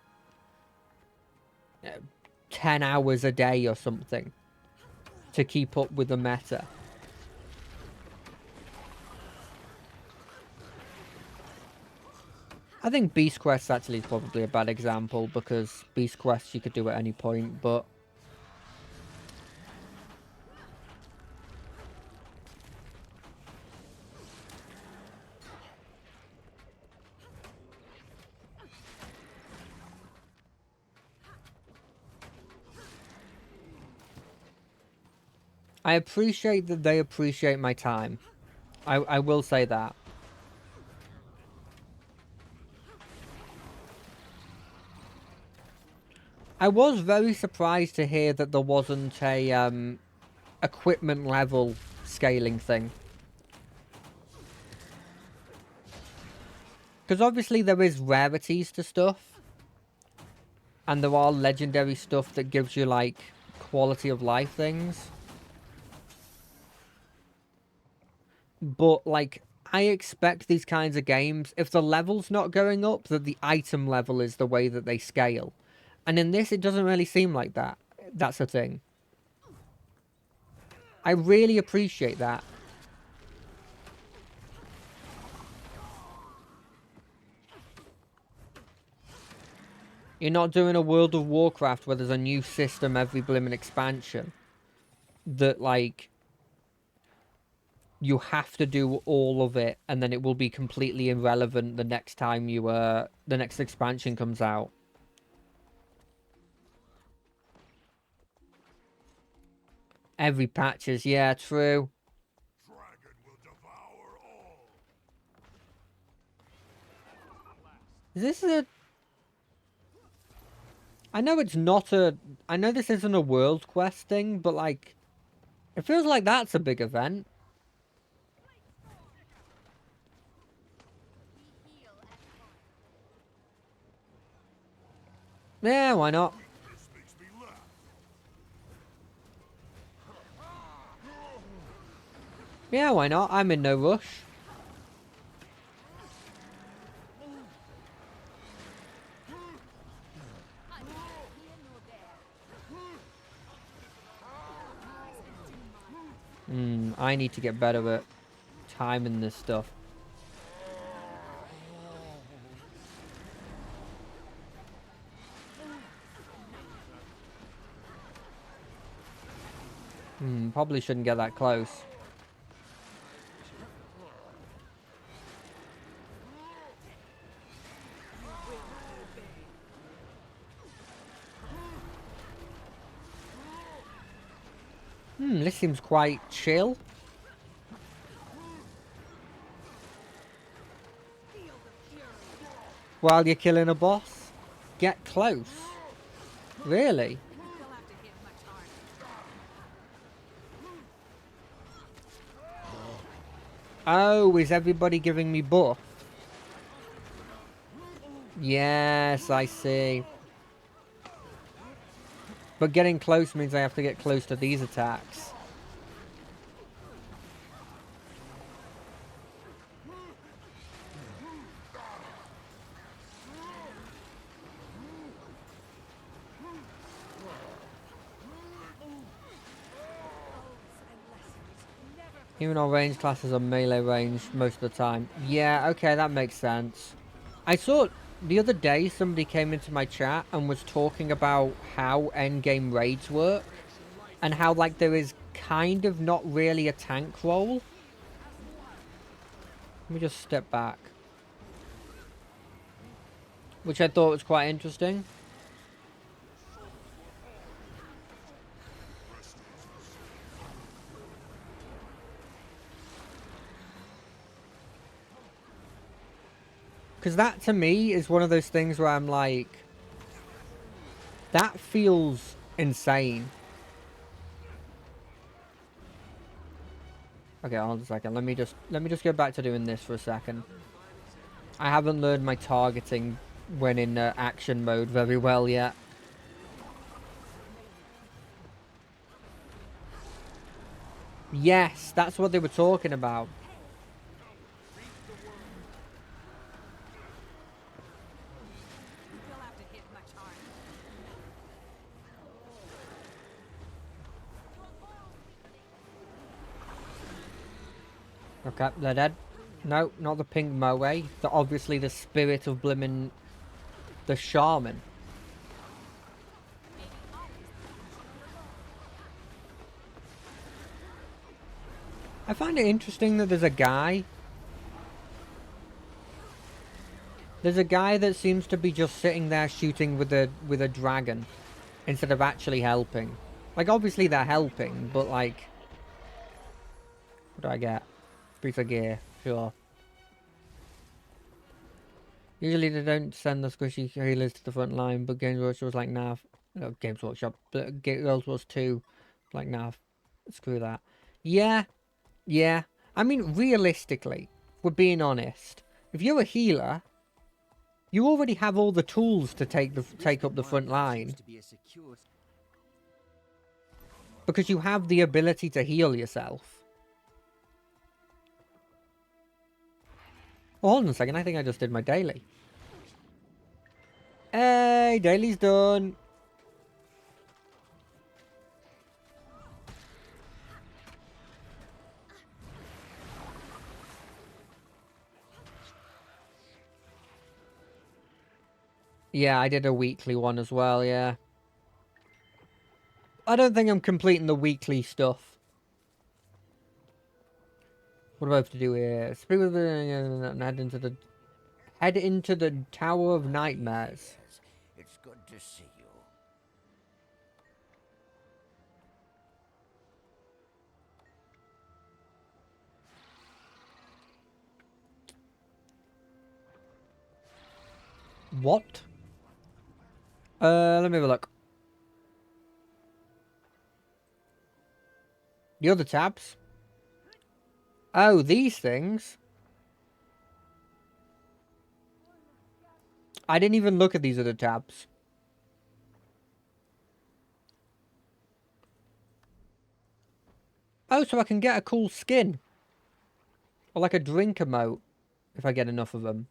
10 hours a day or something to keep up with the meta. I think Beast Quest actually is probably a bad example, because Beast Quest you could do at any point, but... I appreciate that they appreciate my time. I will say that. I was very surprised to hear that there wasn't a equipment level scaling thing. Because obviously there is rarities to stuff. And there are legendary stuff that gives you, like, quality of life things. But, like, I expect these kinds of games, if the level's not going up, that the item level is the way that they scale. And in this, it doesn't really seem like that. That's a thing. I really appreciate that. You're not doing a World of Warcraft where there's a new system every blimmin' expansion. That, like, you have to do all of it, and then it will be completely irrelevant the next time you, the next expansion comes out. Every patches, yeah, true. Dragon will devour all. Is this a... I know it's not a... I know this isn't a World Quest thing, but, like... It feels like that's a big event. Yeah, why not? This makes me laugh. Yeah, why not? I'm in no rush. I need to get better at timing this stuff. Probably shouldn't get that close. This seems quite chill. While you're killing a boss? Get close. Really? Oh, is everybody giving me buff? Yes, I see. But getting close means I have to get close to these attacks. Even our range classes are melee range most of the time. Yeah, okay, that makes sense. I saw the other day somebody came into my chat and was talking about how endgame raids work. And how, like, there is kind of not really a tank role. Let me just step back. Which I thought was quite interesting. Because that, to me, is one of those things where I'm like... That feels insane. Okay, hold on a second. Let me just go back to doing this for a second. I haven't learned my targeting when in action mode very well yet. Yes, that's what they were talking about. Okay, they're dead. No, not the pink moe. The obviously the spirit of blimmin' the shaman. I find it interesting that there's a guy. There's a guy that seems to be just sitting there shooting with a dragon instead of actually helping. Like, obviously they're helping, but like, what do I get? Piece of gear, sure. Usually they don't send the squishy healers to the front line, but Games Workshop was like, nah. No, Games Workshop, but Girls was too. Like, nah, screw that. Yeah, yeah. I mean, realistically, we're being honest. If you're a healer, you already have all the tools to take up the front line. Because you have the ability to heal yourself. Oh, hold on a second, I think I just did my daily. Hey, daily's done. Yeah, I did a weekly one as well, yeah. I don't think I'm completing the weekly stuff. What do I have to do here? Speak with the head into the Tower of Nightmares. It's good to see you. What? Let me have a look. The other tabs? Oh, these things? I didn't even look at these other tabs. Oh, so I can get a cool skin. Or like a drink emote. If I get enough of them.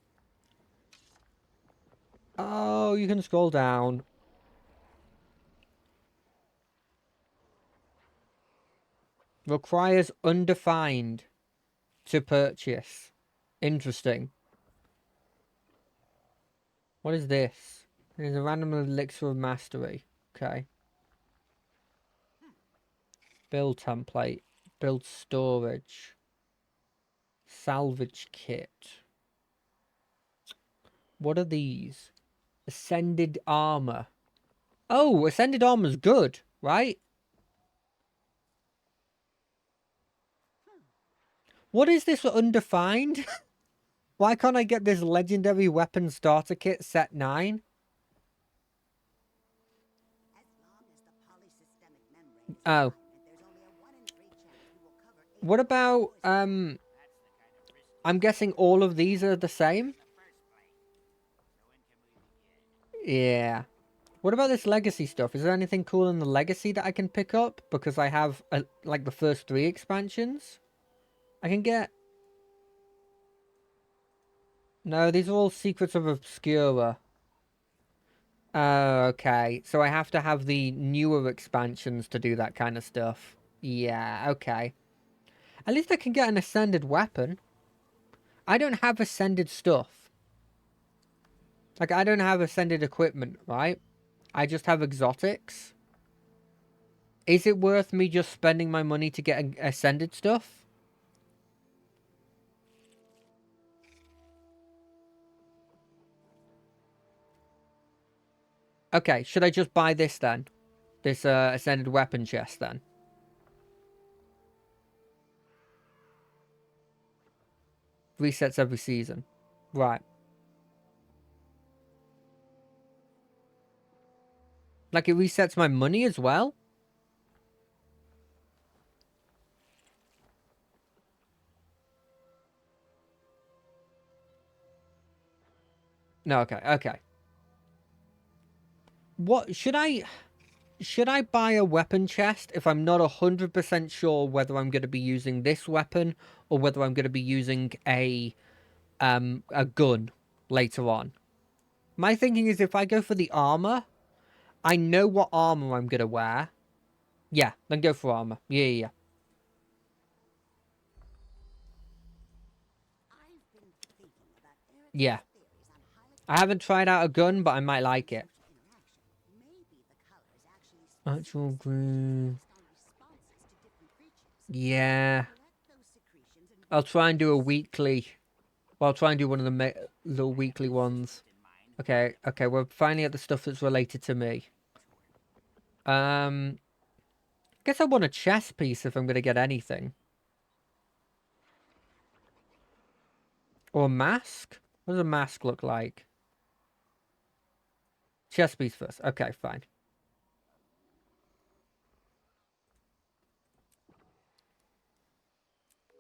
Oh, you can scroll down. Requires undefined to purchase. Interesting. What is this? It is a random elixir of mastery. Okay. Build template. Build storage. Salvage kit. What are these? Ascended armor. Oh, ascended armor's good, right? What is this for undefined? Why can't I get this legendary weapon starter kit set 9? Oh. What about, I'm guessing all of these are the same? Yeah. What about this legacy stuff? Is there anything cool in the legacy that I can pick up? Because I have, like, the first 3 expansions? I can get... No, these are all Secrets of Obscura. Oh, okay. So I have to have the newer expansions to do that kind of stuff. Yeah, okay. At least I can get an ascended weapon. I don't have ascended stuff. Like, I don't have ascended equipment, right? I just have exotics. Is it worth me just spending my money to get ascended stuff? Okay, should I just buy this then? This ascended weapon chest then? Resets every season. Right. Like, it resets my money as well? No, okay, okay. What, should I buy a weapon chest if I'm not 100% sure whether I'm going to be using this weapon or whether I'm going to be using a gun later on? My thinking is if I go for the armor, I know what armor I'm going to wear. Yeah, then go for armor. Yeah. Yeah. I haven't tried out a gun, but I might like it. Actual green. Yeah. I'll try and do a weekly. Well, I'll try and do one of the little weekly ones. Okay, okay, we're finally at the stuff that's related to me. I guess I want a chess piece if I'm going to get anything. Or a mask? What does a mask look like? Chess piece first. Okay, fine.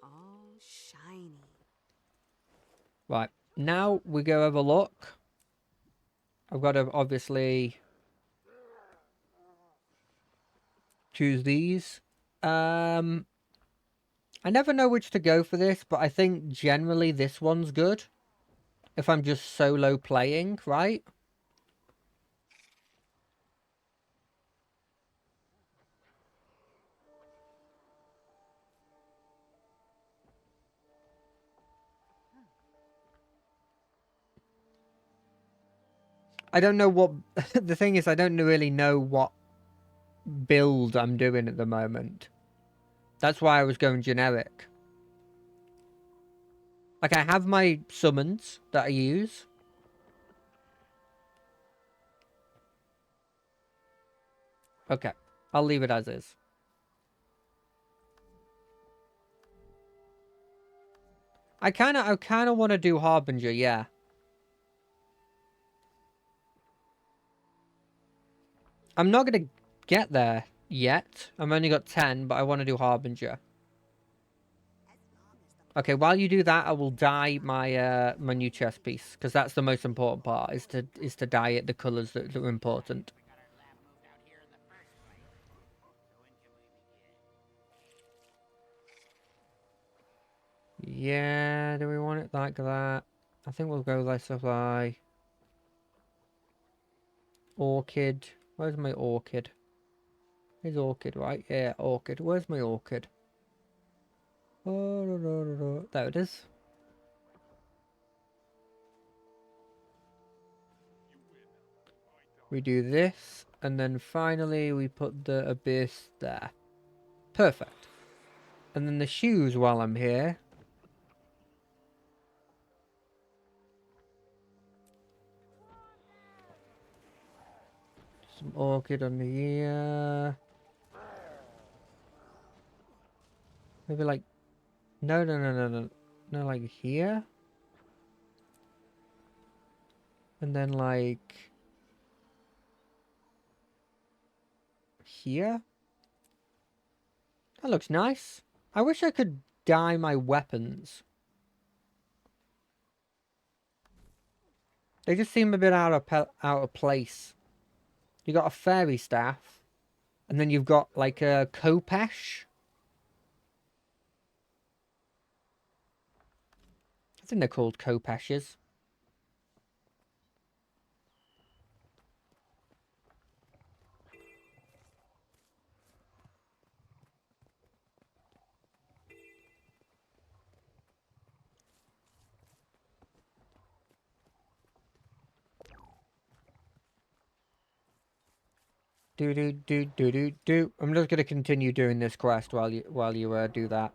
All shiny. Right. Now we go have a look. I've got to obviously choose these. I never know which to go for this, but I think generally this one's good. If I'm just solo playing, right? I don't know what... the thing is, I don't really know what build I'm doing at the moment. That's why I was going generic. Like, I have my summons that I use. Okay. I'll leave it as is. I kind of want to do Harbinger, yeah. I'm not going to get there yet. I've only got 10, but I want to do Harbinger. Okay, while you do that, I will dye my my new chess piece, because that's the most important part, is to dye it the colours that are important. Yeah, do we want it like that? I think we'll go like supply. Orchid. Where's my orchid? Here's orchid, right? Yeah, orchid. Where's my orchid? Oh, there it is. We do this, and then finally we put the abyss there. Perfect. And then the shoes while I'm here. Some orchid on here. Maybe like... No, no, no, no, no. No, like here. And then like... here. That looks nice. I wish I could dye my weapons. They just seem a bit out of place. You got a fairy staff. And then you've got like a Khopesh. I think they're called Khopeshes. Do do do do do do. I'm just gonna continue doing this quest while you do that.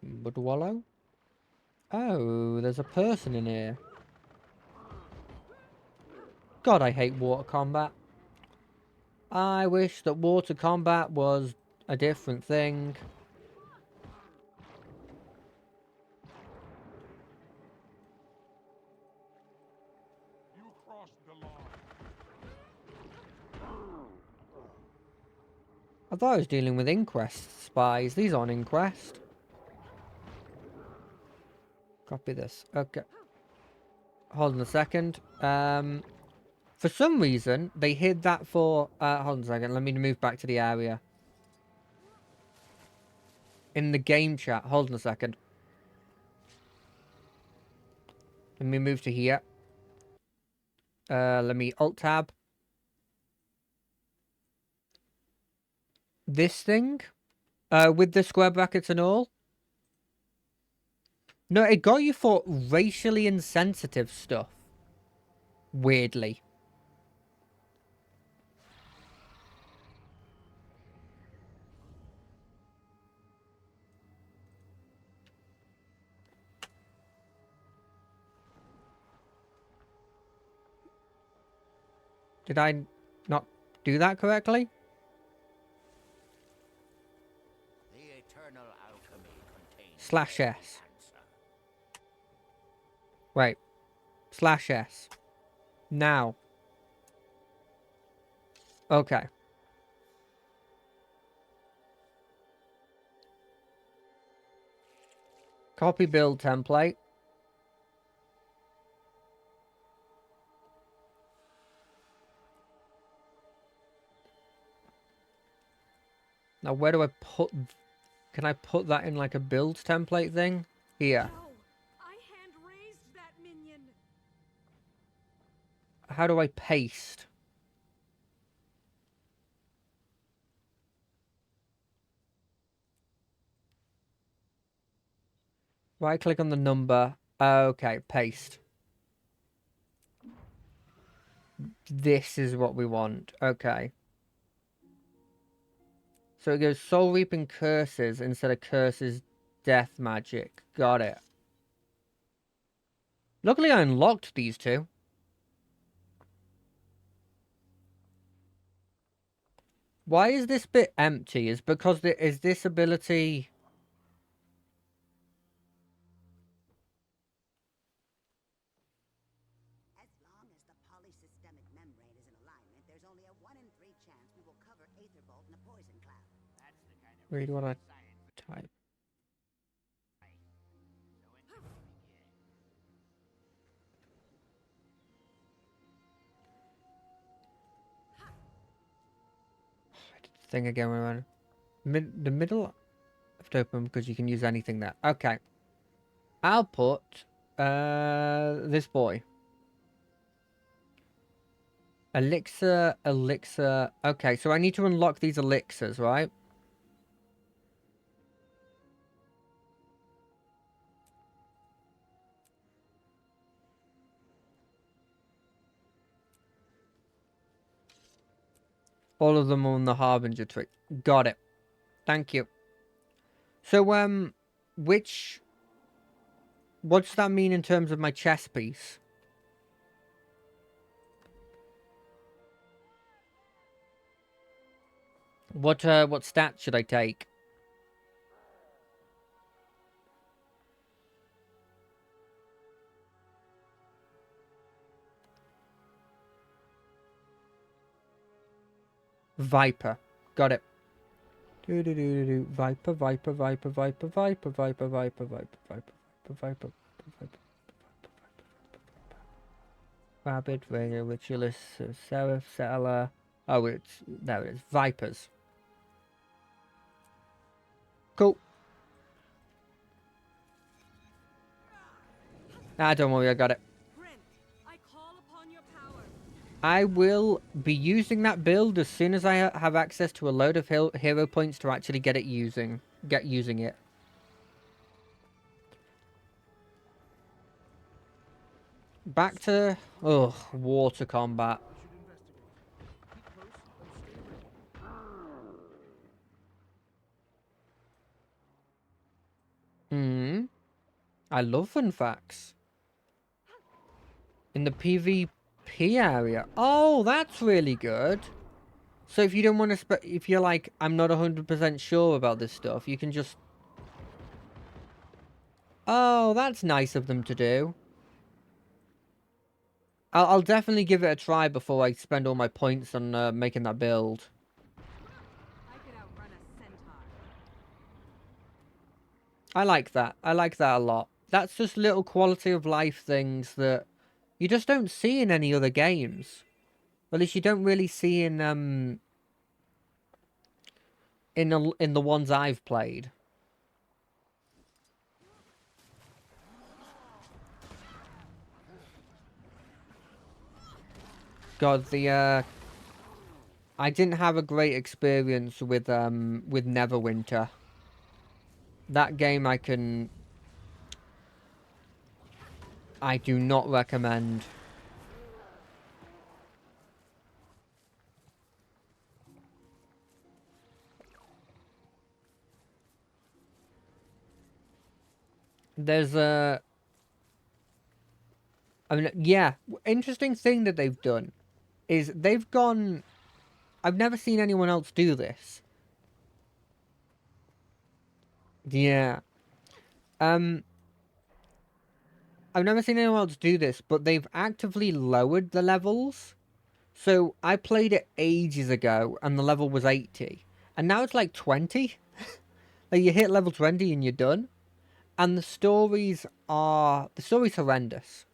But Wallow? Oh, there's a person in here. God, I hate water combat. I wish that water combat was a different thing. You crossed the line. I thought I was dealing with Inquest spies. These aren't Inquest. Copy this. Okay. Hold on a second. For some reason, they hid that for... hold on a second. Let me move back to the area. In the game chat. Hold on a second. Let me move to here. Let me alt-tab. This thing? With the square brackets and all? No, it got you for racially insensitive stuff. Weirdly. Did I not do that correctly? The eternal alchemy contains Slash the S. answer. Wait. Slash S. Now. Okay. Copy build template. Now where do I put... Can I put that in like a build template thing? Here. No, I hand raised that minion. How do I paste? Right click on the number. Okay, paste. This is what we want. Okay. So it goes Soul Reaping Curses instead of Curses Death Magic. Got it. Luckily I unlocked these two. Why is this bit empty? Is because is this ability... As long as the polysystemic membrane is in alignment, there's only a 1 in 3 chance we will cover Aetherbolt in a poison cloud. That's the kind of Read what I science type. so interesting. Thing again, we're on. The middle... Left open because you can use anything there. Okay. I'll put... this boy. Elixir, elixir. Okay, so I need to unlock these elixirs, right? All of them on the Harbinger tree. Got it. Thank you. So, which... What does that mean in terms of my chess piece? What stat should I take? Viper. Got it. Do. Viper, Viper, Viper, Viper, Viper, Viper, Viper, Viper, Viper, Viper, Viper, Rabbit, Ranger, Ritualist, Seraph, Settler. Oh, there it is. Vipers. Cool. Ah, don't worry, I got it. Grin, I call upon your power. I will be using that build as soon as I have access to a load of hero points to actually get using it. Back to water combat. I love fun facts. In the PvP area. Oh, that's really good. So if you don't want to, if you're like, I'm not 100% sure about this stuff, you can just... Oh, that's nice of them to do. I'll definitely give it a try before I spend all my points on making that build. I could outrun a centaur. I like that. I like that a lot. That's just little quality of life things that you just don't see in any other games. At least you don't really see in the ones I've played. God, the I didn't have a great experience with Neverwinter. That game I do not recommend. There's a... I mean, yeah, interesting thing that they've done is they've gone... I've never seen anyone else do this. Yeah. I've never seen anyone else do this, but they've actively lowered the levels. So I played it ages ago, and the level was 80. And now it's like 20. Like, you hit level 20 and you're done. And the stories are... The story's horrendous.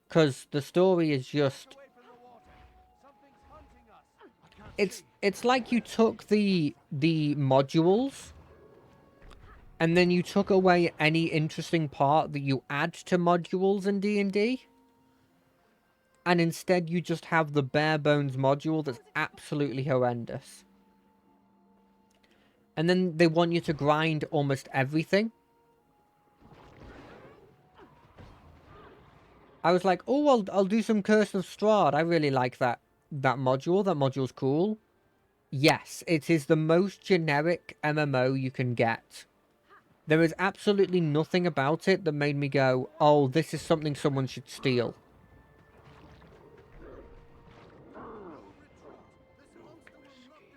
Because the story is just... It's like you took the modules... And then you took away any interesting part that you add to modules in D&D. And instead you just have the bare bones module that's absolutely horrendous. And then they want you to grind almost everything. I was like, oh, I'll do some Curse of Strahd. I really like that module. That module's cool. Yes, it is the most generic MMO you can get. There is absolutely nothing about it that made me go, oh, this is something someone should steal.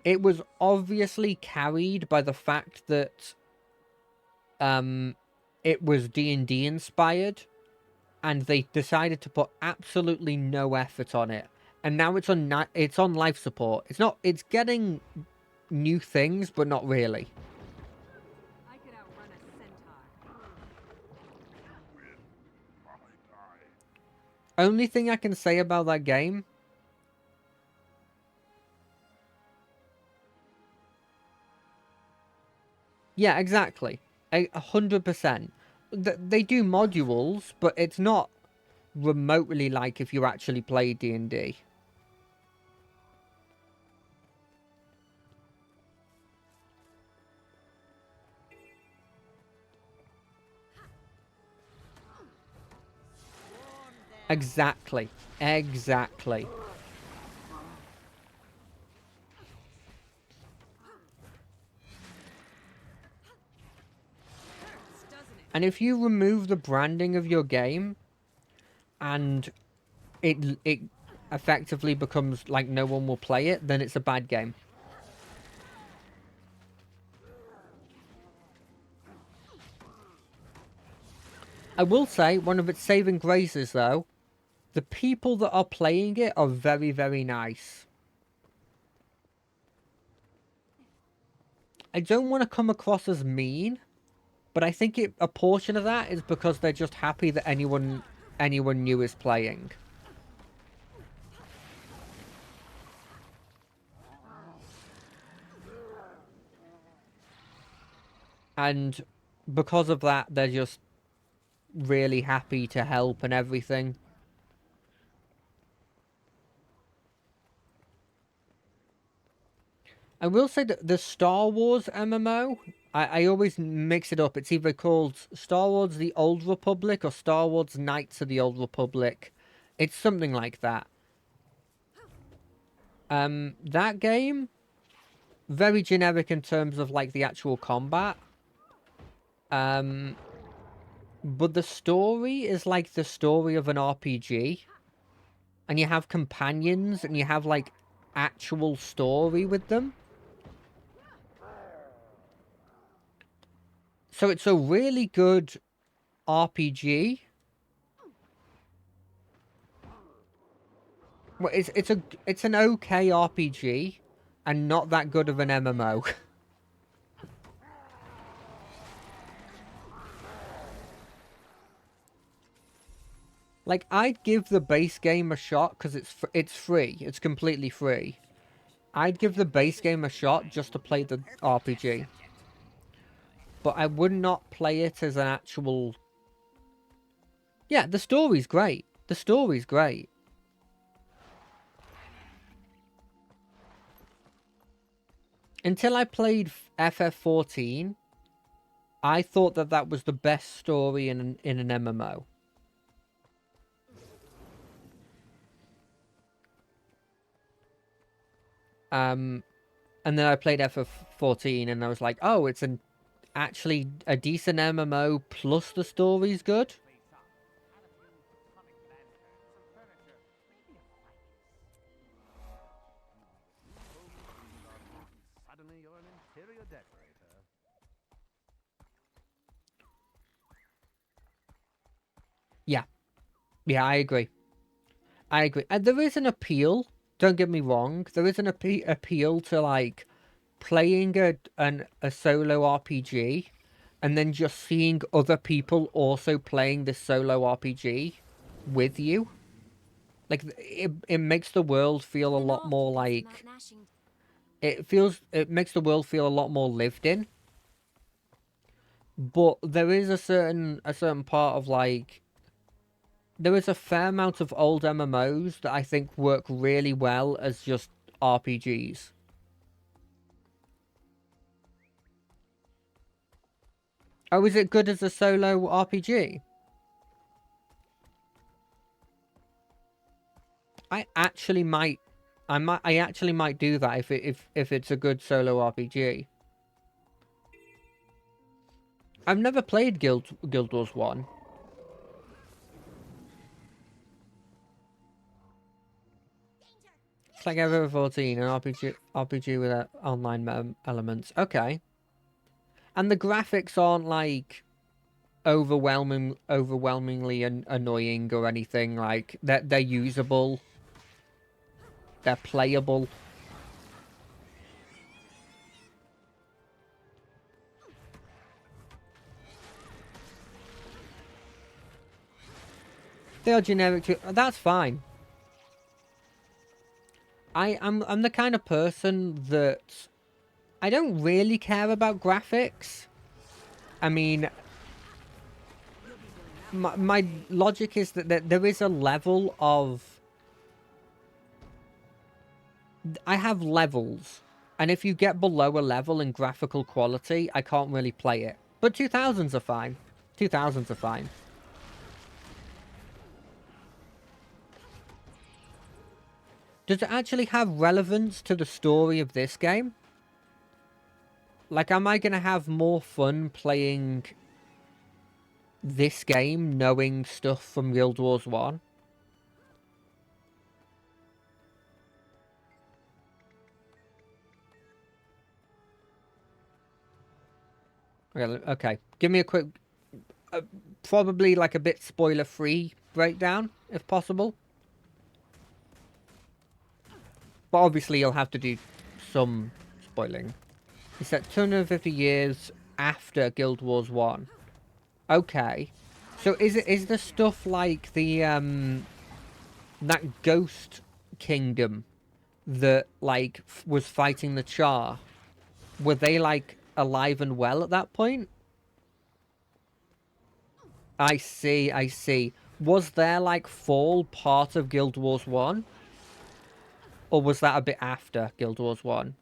It was obviously carried by the fact that it was D&D inspired, and they decided to put absolutely no effort on it. And now it's on life support. It's getting new things, but not really. I could outrun a centaur. Only thing I can say about that game... Yeah, exactly. 100%. They do modules, but it's not remotely like if you actually play D&D. Exactly. Exactly. And if you remove the branding of your game, and it effectively becomes like no one will play it, then it's a bad game. I will say, one of its saving graces, though, the people that are playing it are very, very nice. I don't want to come across as mean, but I think a portion of that is because they're just happy that anyone new is playing. And because of that, they're just really happy to help and everything. I will say that the Star Wars MMO, I always mix it up. It's either called Star Wars The Old Republic or Star Wars Knights of the Old Republic. It's something like that. That game, very generic in terms of like the actual combat. But the story is like the story of an RPG. And you have companions and you have like actual story with them. So it's a really good RPG. Well, it's an okay RPG, and not that good of an MMO. Like, I'd give the base game a shot because it's free. It's completely free. I'd give the base game a shot just to play the RPG. But I would not play it as an actual... Yeah, the story's great. The story's great. Until I played FF14, I thought that that was the best story in an MMO. And then I played FF14 and I was like, oh, it's actually a decent MMO plus the story's good. Suddenly you're an interior decorator. Yeah, I agree. I agree. And there is an appeal. Don't get me wrong. There is an appeal to like playing a solo RPG, and then just seeing other people also playing this solo RPG with you. Like it makes the world feel a lot more like it makes the world feel a lot more lived in. But there is a certain part of like there is a fair amount of old MMOs that I think work really well as just RPGs. Oh, is it good as a solo RPG? I actually might do that if it's a good solo RPG. I've never played Guild Wars 1. It's like FF14, an RPG with online elements. Okay. And the graphics aren't like overwhelmingly annoying or anything. Like they're usable. They're playable. They are generic too. That's fine. I'm the kind of person that I don't really care about graphics. I mean, my logic is that there is a level of... I have levels, and if you get below a level in graphical quality, I can't really play it. But 2000s are fine. 2000s are fine. Does it actually have relevance to the story of this game? Like, am I going to have more fun playing this game knowing stuff from Guild Wars 1? Okay, give me a quick, probably like a bit spoiler-free breakdown, if possible. But obviously you'll have to do some spoiling. It's set 250 years after Guild Wars 1. Okay. So is the stuff like the that ghost kingdom that like was fighting the Char? Were they like alive and well at that point? I see, I see. Was there like Fall part of Guild Wars 1? Or was that a bit after Guild Wars 1?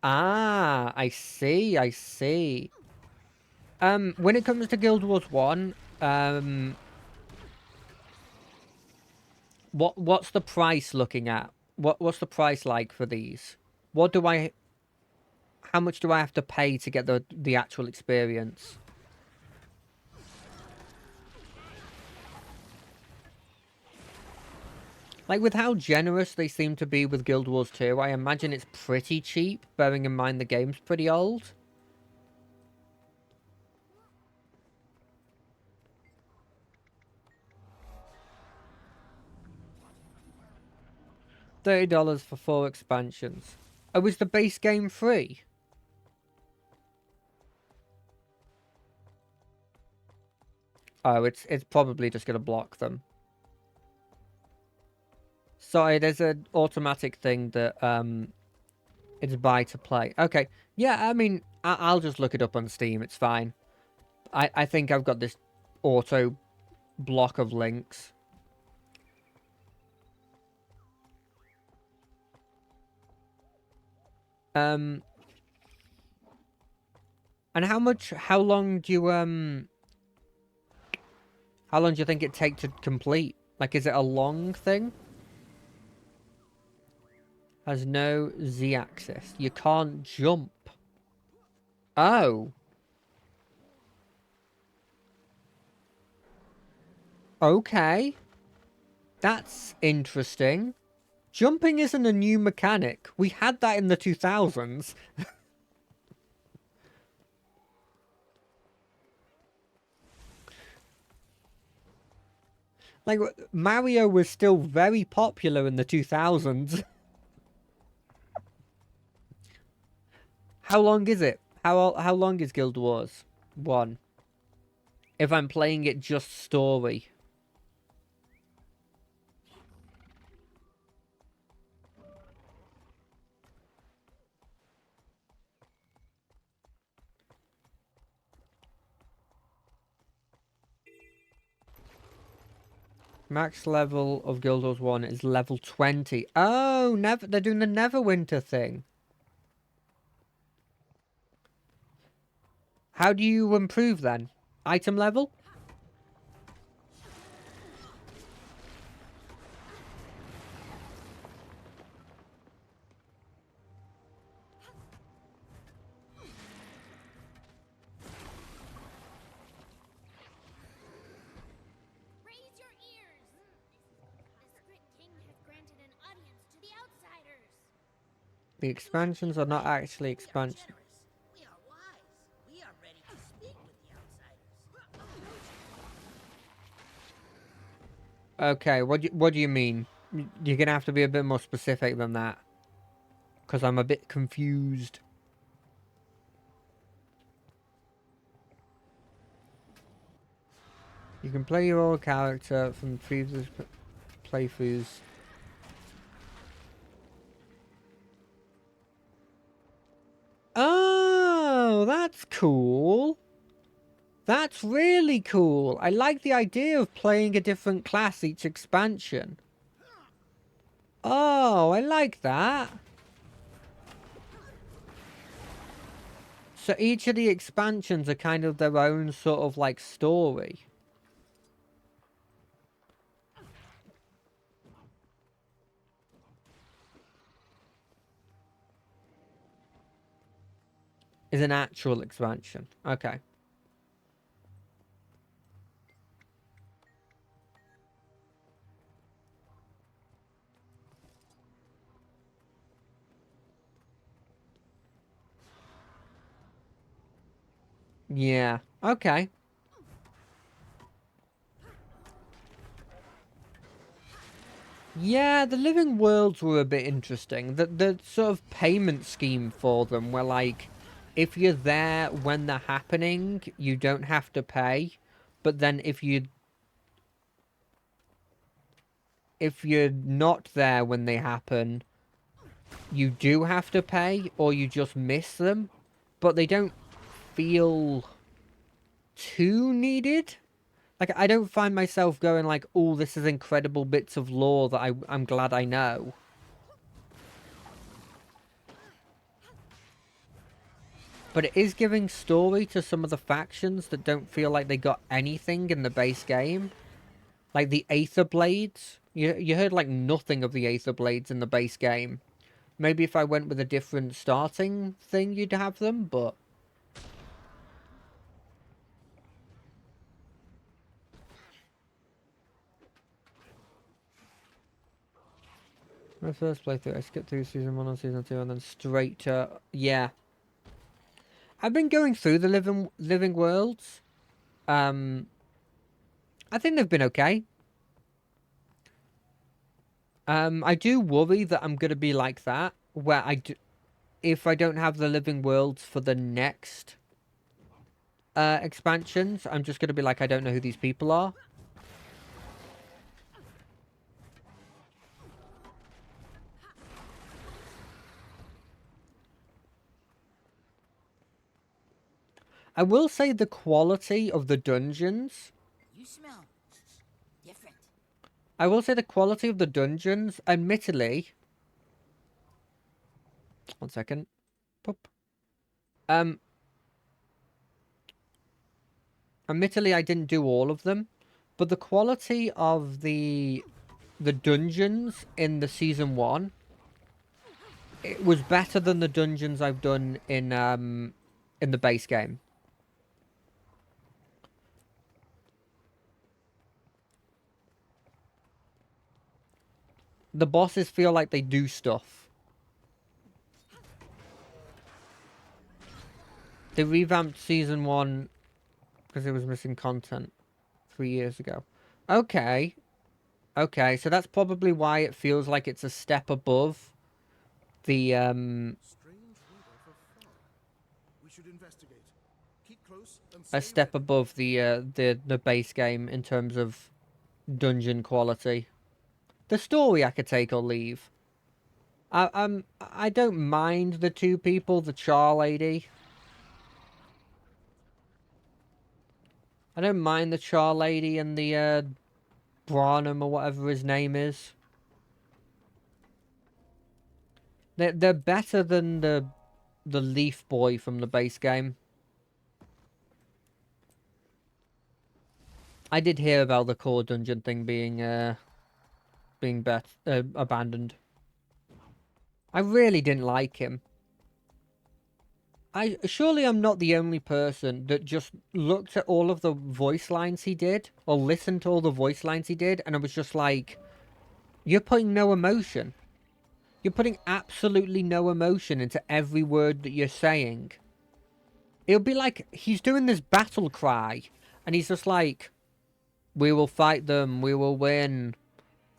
Ah, I see, I see. When it comes to Guild Wars 1, what's the price looking at? What's the price like for these? How much do I have to pay to get the actual experience? Like, with how generous they seem to be with Guild Wars 2, I imagine it's pretty cheap, bearing in mind the game's pretty old. $30 for 4 expansions. Oh, is the base game free? Oh, it's probably just gonna block them. Sorry, there's an automatic thing that it's buy to play. Okay, yeah, I mean, I'll just look it up on Steam. It's fine. I think I've got this auto block of links. And how long do you think it take to complete? Like, is it a long thing? Has no Z-axis. You can't jump. Oh. Okay. That's interesting. Jumping isn't a new mechanic. We had that in the 2000s. Like, Mario was still very popular in the 2000s. How long is it? How long is Guild Wars 1? If I'm playing it just story. Max level of Guild Wars 1 is level 20. Oh, they're doing the Neverwinter thing. How do you improve then? Item level? Raise your ears! The Grit King has granted an audience to the outsiders. The expansions are not actually expansions. We are wise. We are ready to speak with the outsiders. Okay, what do you mean? You're gonna have to be a bit more specific than that. Because I'm a bit confused. You can play your old character from previous playthroughs. Oh, that's cool. That's really cool. I like the idea of playing a different class each expansion. Oh, I like that. So each of the expansions are kind of their own sort of like story. Is an actual expansion. Okay. Yeah. Okay. Yeah, the Living Worlds were a bit interesting. The sort of payment scheme for them where, like, if you're there when they're happening, you don't have to pay. But then if you're not there when they happen, you do have to pay, or you just miss them. But they don't feel too needed. Like, I don't find myself going like, oh, this is incredible bits of lore that I'm glad I know. But it is giving story to some of the factions that don't feel like they got anything in the base game. Like the Aether Blades. You heard like nothing of the Aether Blades in the base game. Maybe if I went with a different starting thing, you'd have them, but... My first playthrough, I skipped through Season 1 and Season 2 and then straight to... Yeah. I've been going through the Living Worlds. I think they've been okay. I do worry that I'm going to be like that, where if I don't have the Living Worlds for the next expansions, I'm just going to be like, I don't know who these people are. I will say the quality of the dungeons. You smell I will say the quality of the dungeons, admittedly. One second. Poop. Admittedly, I didn't do all of them, but the quality of the dungeons in the season 1, it was better than the dungeons I've done in the base game. The bosses feel like they do stuff. They revamped season 1 because it was missing content 3 years ago. Okay. Okay, so that's probably why it feels like it's a step above the We should investigate. Keep close and a step above the base game in terms of dungeon quality. The story I could take or leave. I don't mind the two people, the Char lady. I don't mind the Char lady and the Branham or whatever his name is. They're better than the Leaf Boy from the base game. I did hear about the core dungeon thing being abandoned. I really didn't like him. Surely I'm not the only person that just looked at all of the voice lines he did, or listened to all the voice lines he did, and I was just like, you're putting no emotion. You're putting absolutely no emotion into every word that you're saying. It'll be like he's doing this battle cry, and he's just like, we will fight them, we will win.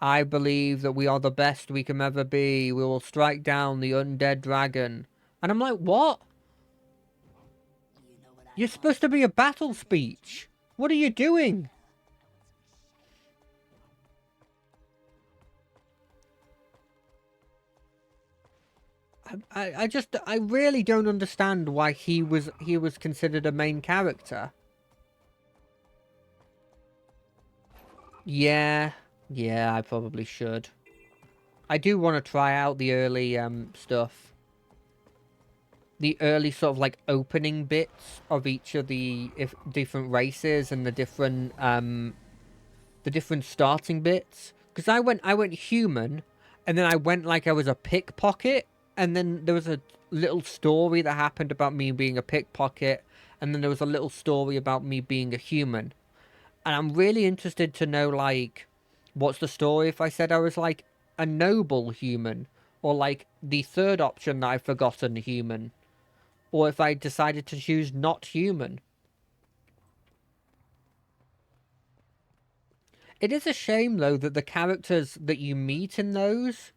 I believe that we are the best we can ever be. We will strike down the undead dragon. And I'm like, what? You're supposed to be a battle speech. What are you doing? I really don't understand why he was considered a main character. Yeah, I probably should. I do want to try out the early stuff. The early sort of like opening bits of each of the different races and the different starting bits. Because I went human, and then I went like I was a pickpocket, and then there was a little story that happened about me being a pickpocket, and then there was a little story about me being a human. And I'm really interested to know, like, what's the story if I said I was like a noble human, or like the third option that I've forgotten, human. Or if I decided to choose not human. It is a shame, though, that the characters that you meet in those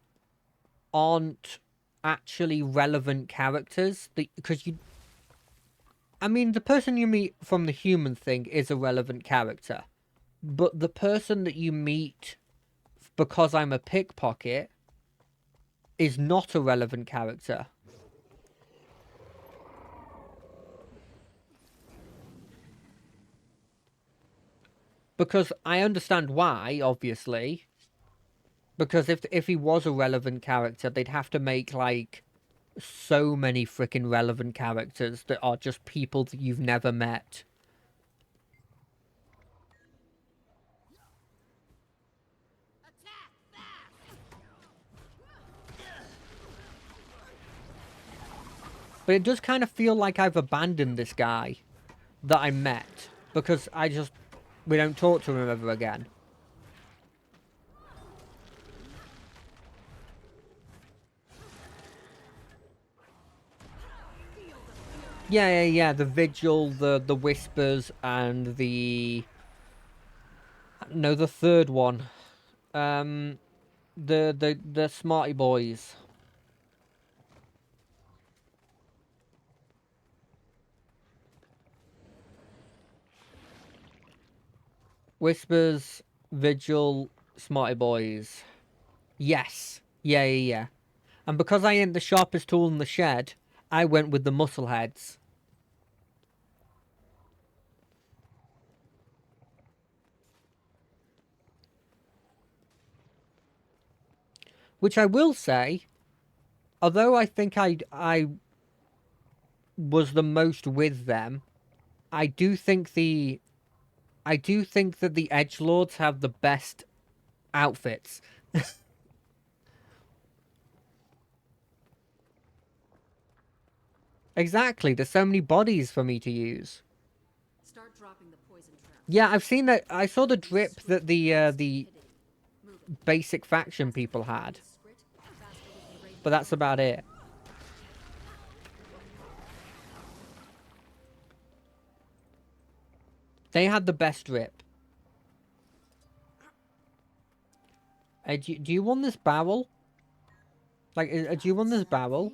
aren't actually relevant characters. Because you... I mean, the person you meet from the human thing is a relevant character. But the person that you meet because I'm a pickpocket is not a relevant character. Because I understand why, obviously. Because if he was a relevant character, they'd have to make, like, so many freaking relevant characters that are just people that you've never met. But it does kind of feel like I've abandoned this guy that I met. Because we don't talk to him ever again. Yeah. The Vigil, the Whispers, and the... No, the third one. The Smarty Boys. Whispers, Vigil, Smarty Boys. Yes. Yeah. And because I ain't the sharpest tool in the shed, I went with the Muscleheads. Which I will say, although I think I was the most with them, I do think that the edgelords have the best outfits. Exactly, there's so many bodies for me to use. Start dropping the poison trap. Yeah, I've seen that. I saw the drip that the basic faction people had, but that's about it. They had the best drip. Do you want this barrel? Like, do you want this barrel?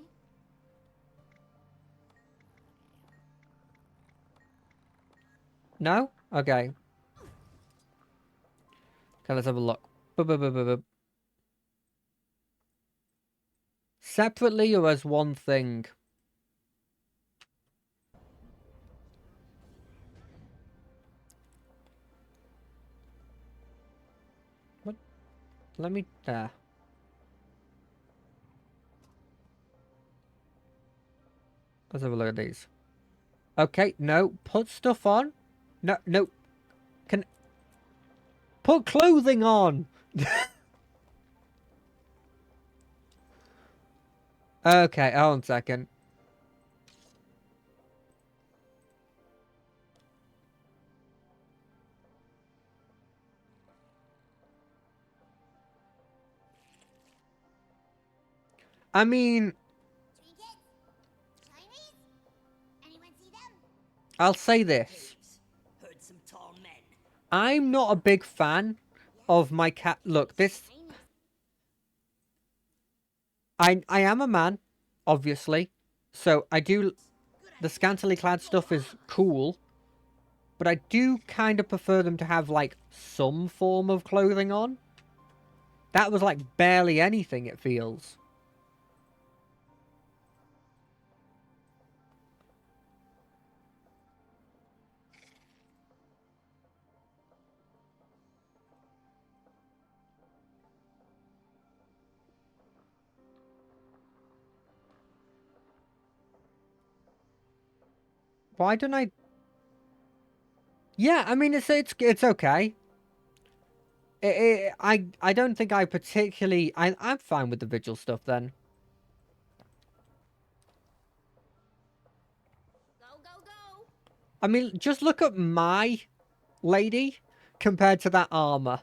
No? Okay. Okay, let's have a look. Separately or as one thing? What? Let me... there. Let's have a look at these. Okay, no. Put stuff on. No, no. Can... Put clothing on! Okay, hold on a second. I mean... Trinkets? Chinese? Anyone see them? I'll say this. Heard some tall men. I'm not a big fan of my cat. Look, this... I am a man, obviously. So I do... The scantily clad stuff is cool. But I do kind of prefer them to have, like, some form of clothing on. That was, like, barely anything, it feels. Why don't I... Yeah, I mean, it's okay. I don't think I particularly... I'm fine with the Vigil stuff, then. Go, go, go! I mean, just look at my lady compared to that armor.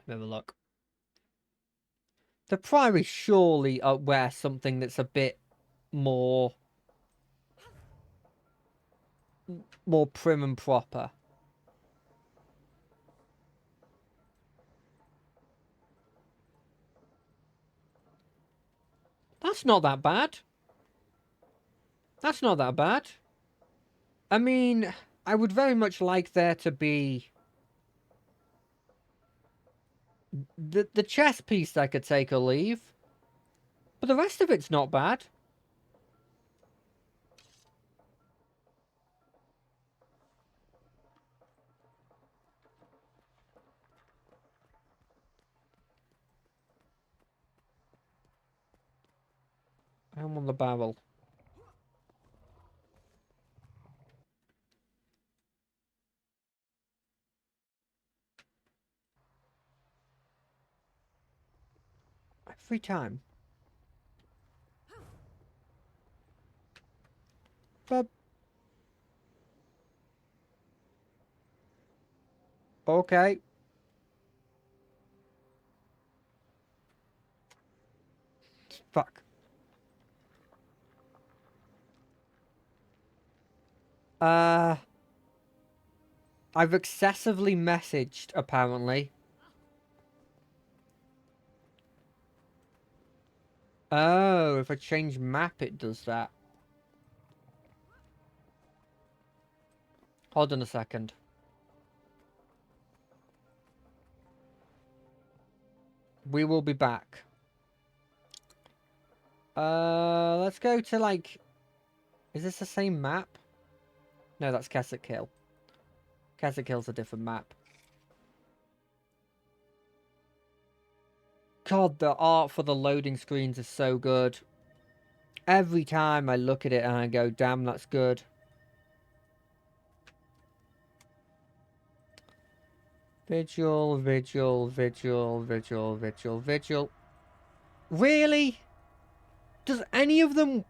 Have a look. The Priory surely wear something that's a bit more prim and proper. That's not that bad. That's not that bad. I mean, I would very much like there to be... The chess piece I could take or leave. But the rest of it's not bad. I'm on the barrel. Every time. But... Okay. Fuck. I've excessively messaged, apparently. Oh, if I change map, it does that. Hold on a second. We will be back. Let's go to like... Is this the same map? No, that's Cassock Hill. Cassock Hill's a different map. God, the art for the loading screens is so good. Every time I look at it and I go, damn, that's good. Vigil, vigil, vigil, vigil, vigil, vigil. Really? Does any of them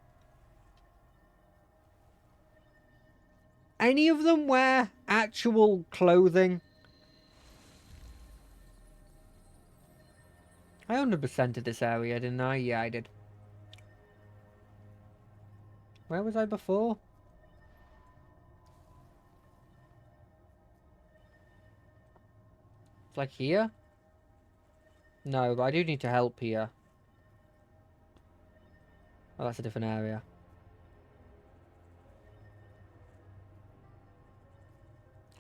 wear actual clothing? I 100%ed this area, didn't I? Yeah, I did. Where was I before? It's like here? No, but I do need to help here. Oh, that's a different area.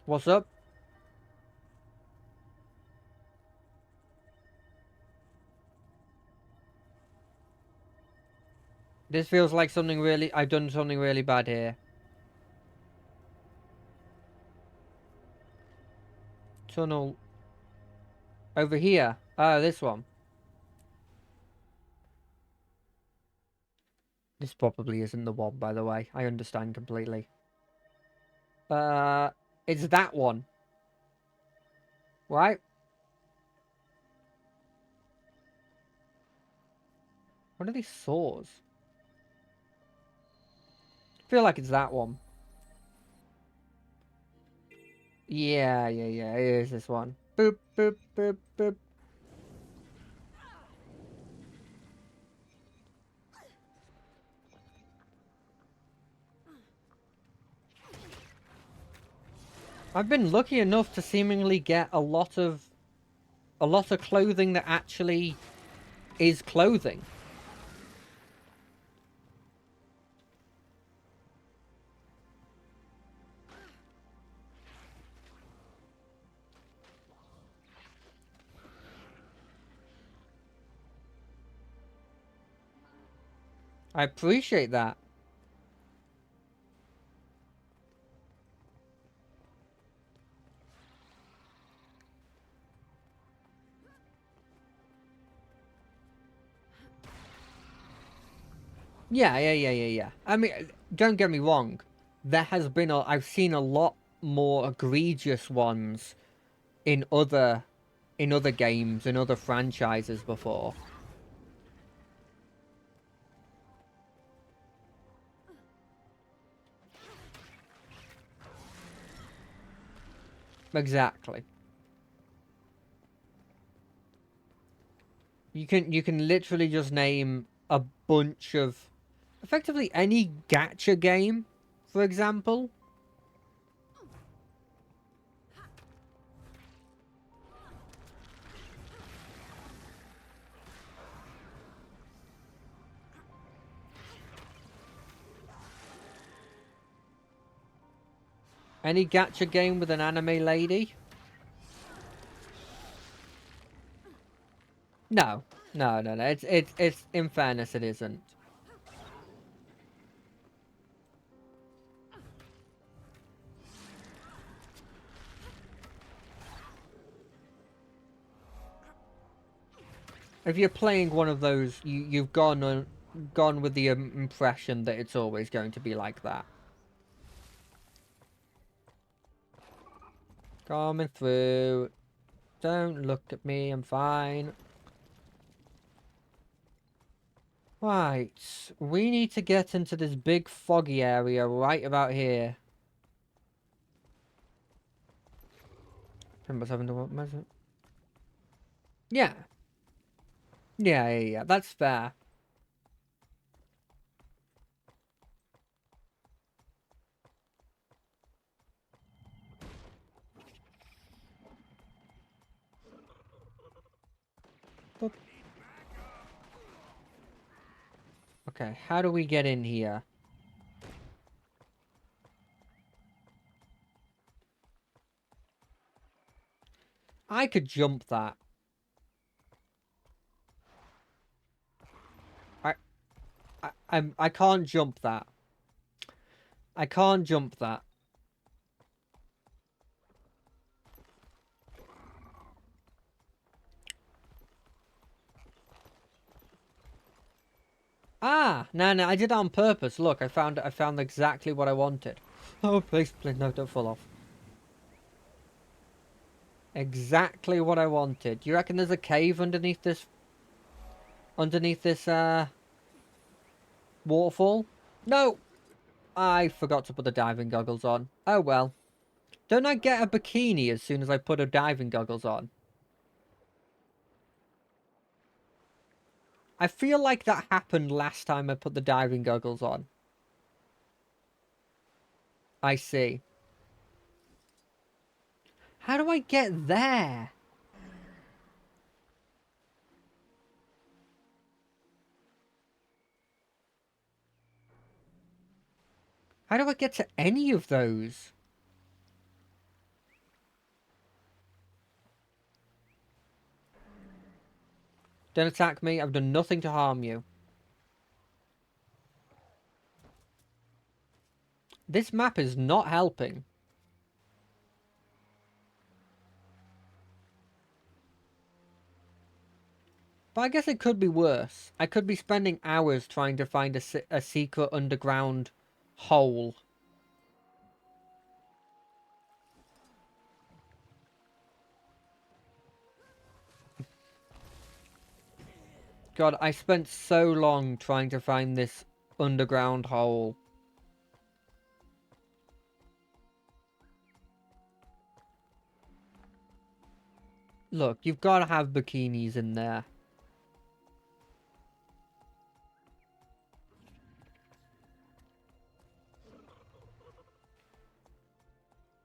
What's up? This feels like something really... I've done something really bad here. Tunnel. Over here. Ah, this one. This probably isn't the one, by the way. I understand completely. It's that one. Right? What are these saws? I feel like it's that one. Yeah, it is this one. Boop, boop, boop, boop. I've been lucky enough to seemingly get a lot of clothing that actually is clothing. I appreciate that. Yeah. I mean, don't get me wrong. There has been I've seen a lot more egregious ones in other games, in other franchises before. Exactly. You can literally just name a bunch of effectively any gacha game, for example. Any gacha game with an anime lady? No. It's in fairness, it isn't. If you're playing one of those, you've gone with the impression that it's always going to be like that. Coming through. Don't look at me, I'm fine. Right, we need to get into this big foggy area right about here. Yeah. Yeah, that's fair. Boop. Okay, how do we get in here? I could jump that. I can't jump that. I can't jump that. Ah, no, I did it on purpose. Look, I found exactly what I wanted. Oh, please, no, don't fall off. Exactly what I wanted. Do you reckon there's a cave underneath this? Underneath this, waterfall? No! I forgot to put the diving goggles on. Oh well. Don't I get a bikini as soon as I put a diving goggles on? I feel like that happened last time I put the diving goggles on. I see. How do I get there? How do I get to any of those? Don't attack me. I've done nothing to harm you. This map is not helping. But I guess it could be worse. I could be spending hours trying to find a secret underground hole. God, I spent so long trying to find this underground hole. Look, you've got to have bikinis in there.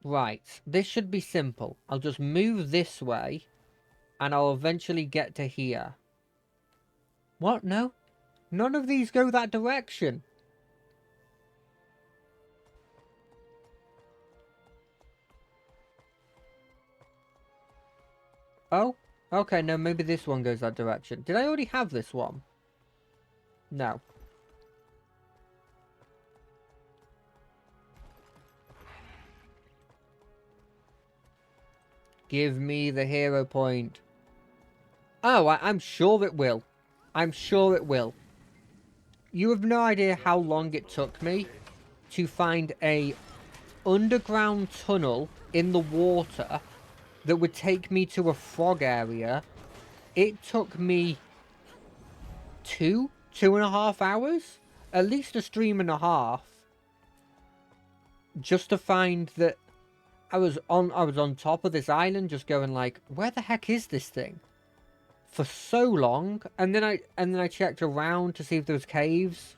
Right, this should be simple. I'll just move this way, and I'll eventually get to here. What? No? None of these go that direction. Oh? Okay, no, maybe this one goes that direction. Did I already have this one? No. Give me the hero point. Oh, I'm sure it will. I'm sure it will. You have no idea how long it took me to find a underground tunnel in the water that would take me to a frog area. It took me 2.5 hours? At least a stream and a half. Just to find that I was on top of this island just going like, where the heck is this thing? For so long, and then I checked around to see if there was caves.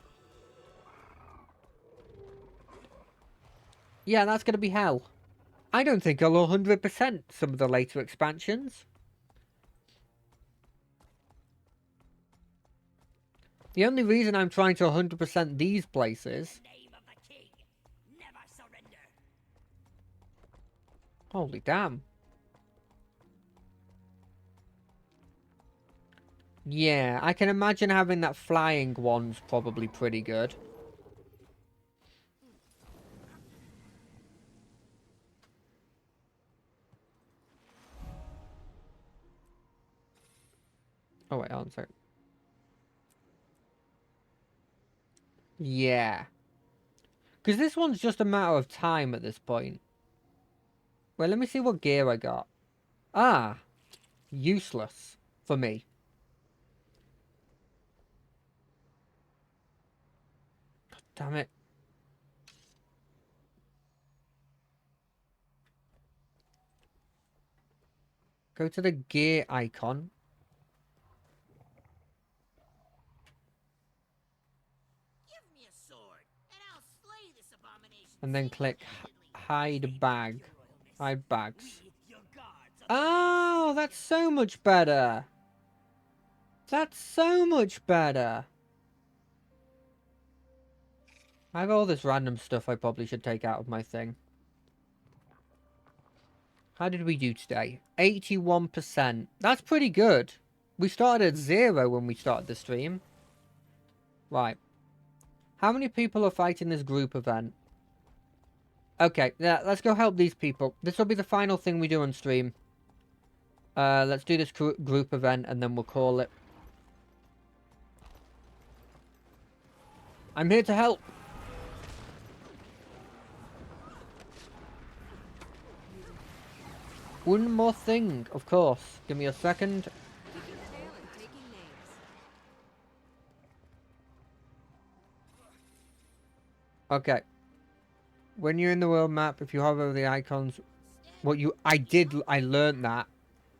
Yeah, that's gonna be hell. I don't think I'll 100% some of the later expansions. The only reason I'm trying to 100% these places. Name of the king. Never surrender. Holy damn. Yeah, I can imagine having that flying one's probably pretty good. Oh wait, hold on a second. Yeah. Because this one's just a matter of time at this point. Well, let me see what gear I got. Ah. Useless. For me. God damn it. Go to the gear icon. Give me a sword, and I'll slay this abomination. And then click hide bag. Hide bags. Your guards Oh, that's so much better. That's so much better. I have all this random stuff I probably should take out of my thing. How did we do today? 81%. That's pretty good. We started at 0 when we started the stream. Right. How many people are fighting this group event? Okay, yeah, let's go help these people. This will be the final thing we do on stream. Let's do this group event and then we'll call it. I'm here to help. One more thing, of course. Give me a second. Keeping tail and taking names. Okay. When you're in the world map, if you hover over the icons, I learned that.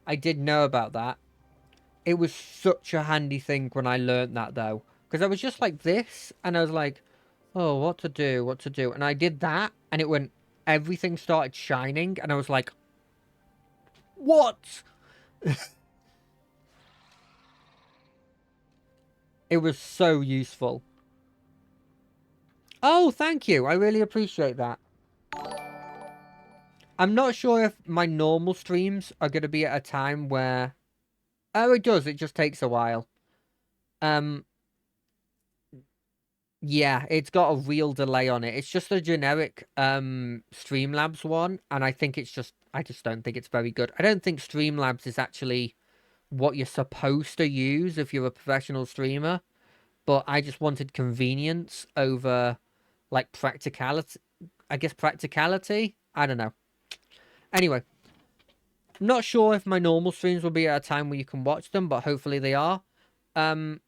I did know about that. It was such a handy thing when I learned that, though. Because I was just like this, and I was like, oh, what to do. And I did that, and it went, everything started shining, and I was like, what? It was so useful. Oh, thank you. I really appreciate that. I'm not sure if my normal streams are going to be at a time where... Oh, it does. It just takes a while. Yeah, it's got a real delay on it. It's just a generic Streamlabs one, and I just don't think it's very good. I don't think Streamlabs is actually what you're supposed to use if you're a professional streamer, but I just wanted convenience over, like, practicality. I guess practicality? I don't know. Anyway, not sure if my normal streams will be at a time where you can watch them, but hopefully they are. I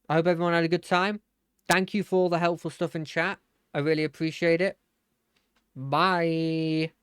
hope everyone had a good time. Thank you for all the helpful stuff in chat. I really appreciate it. Bye.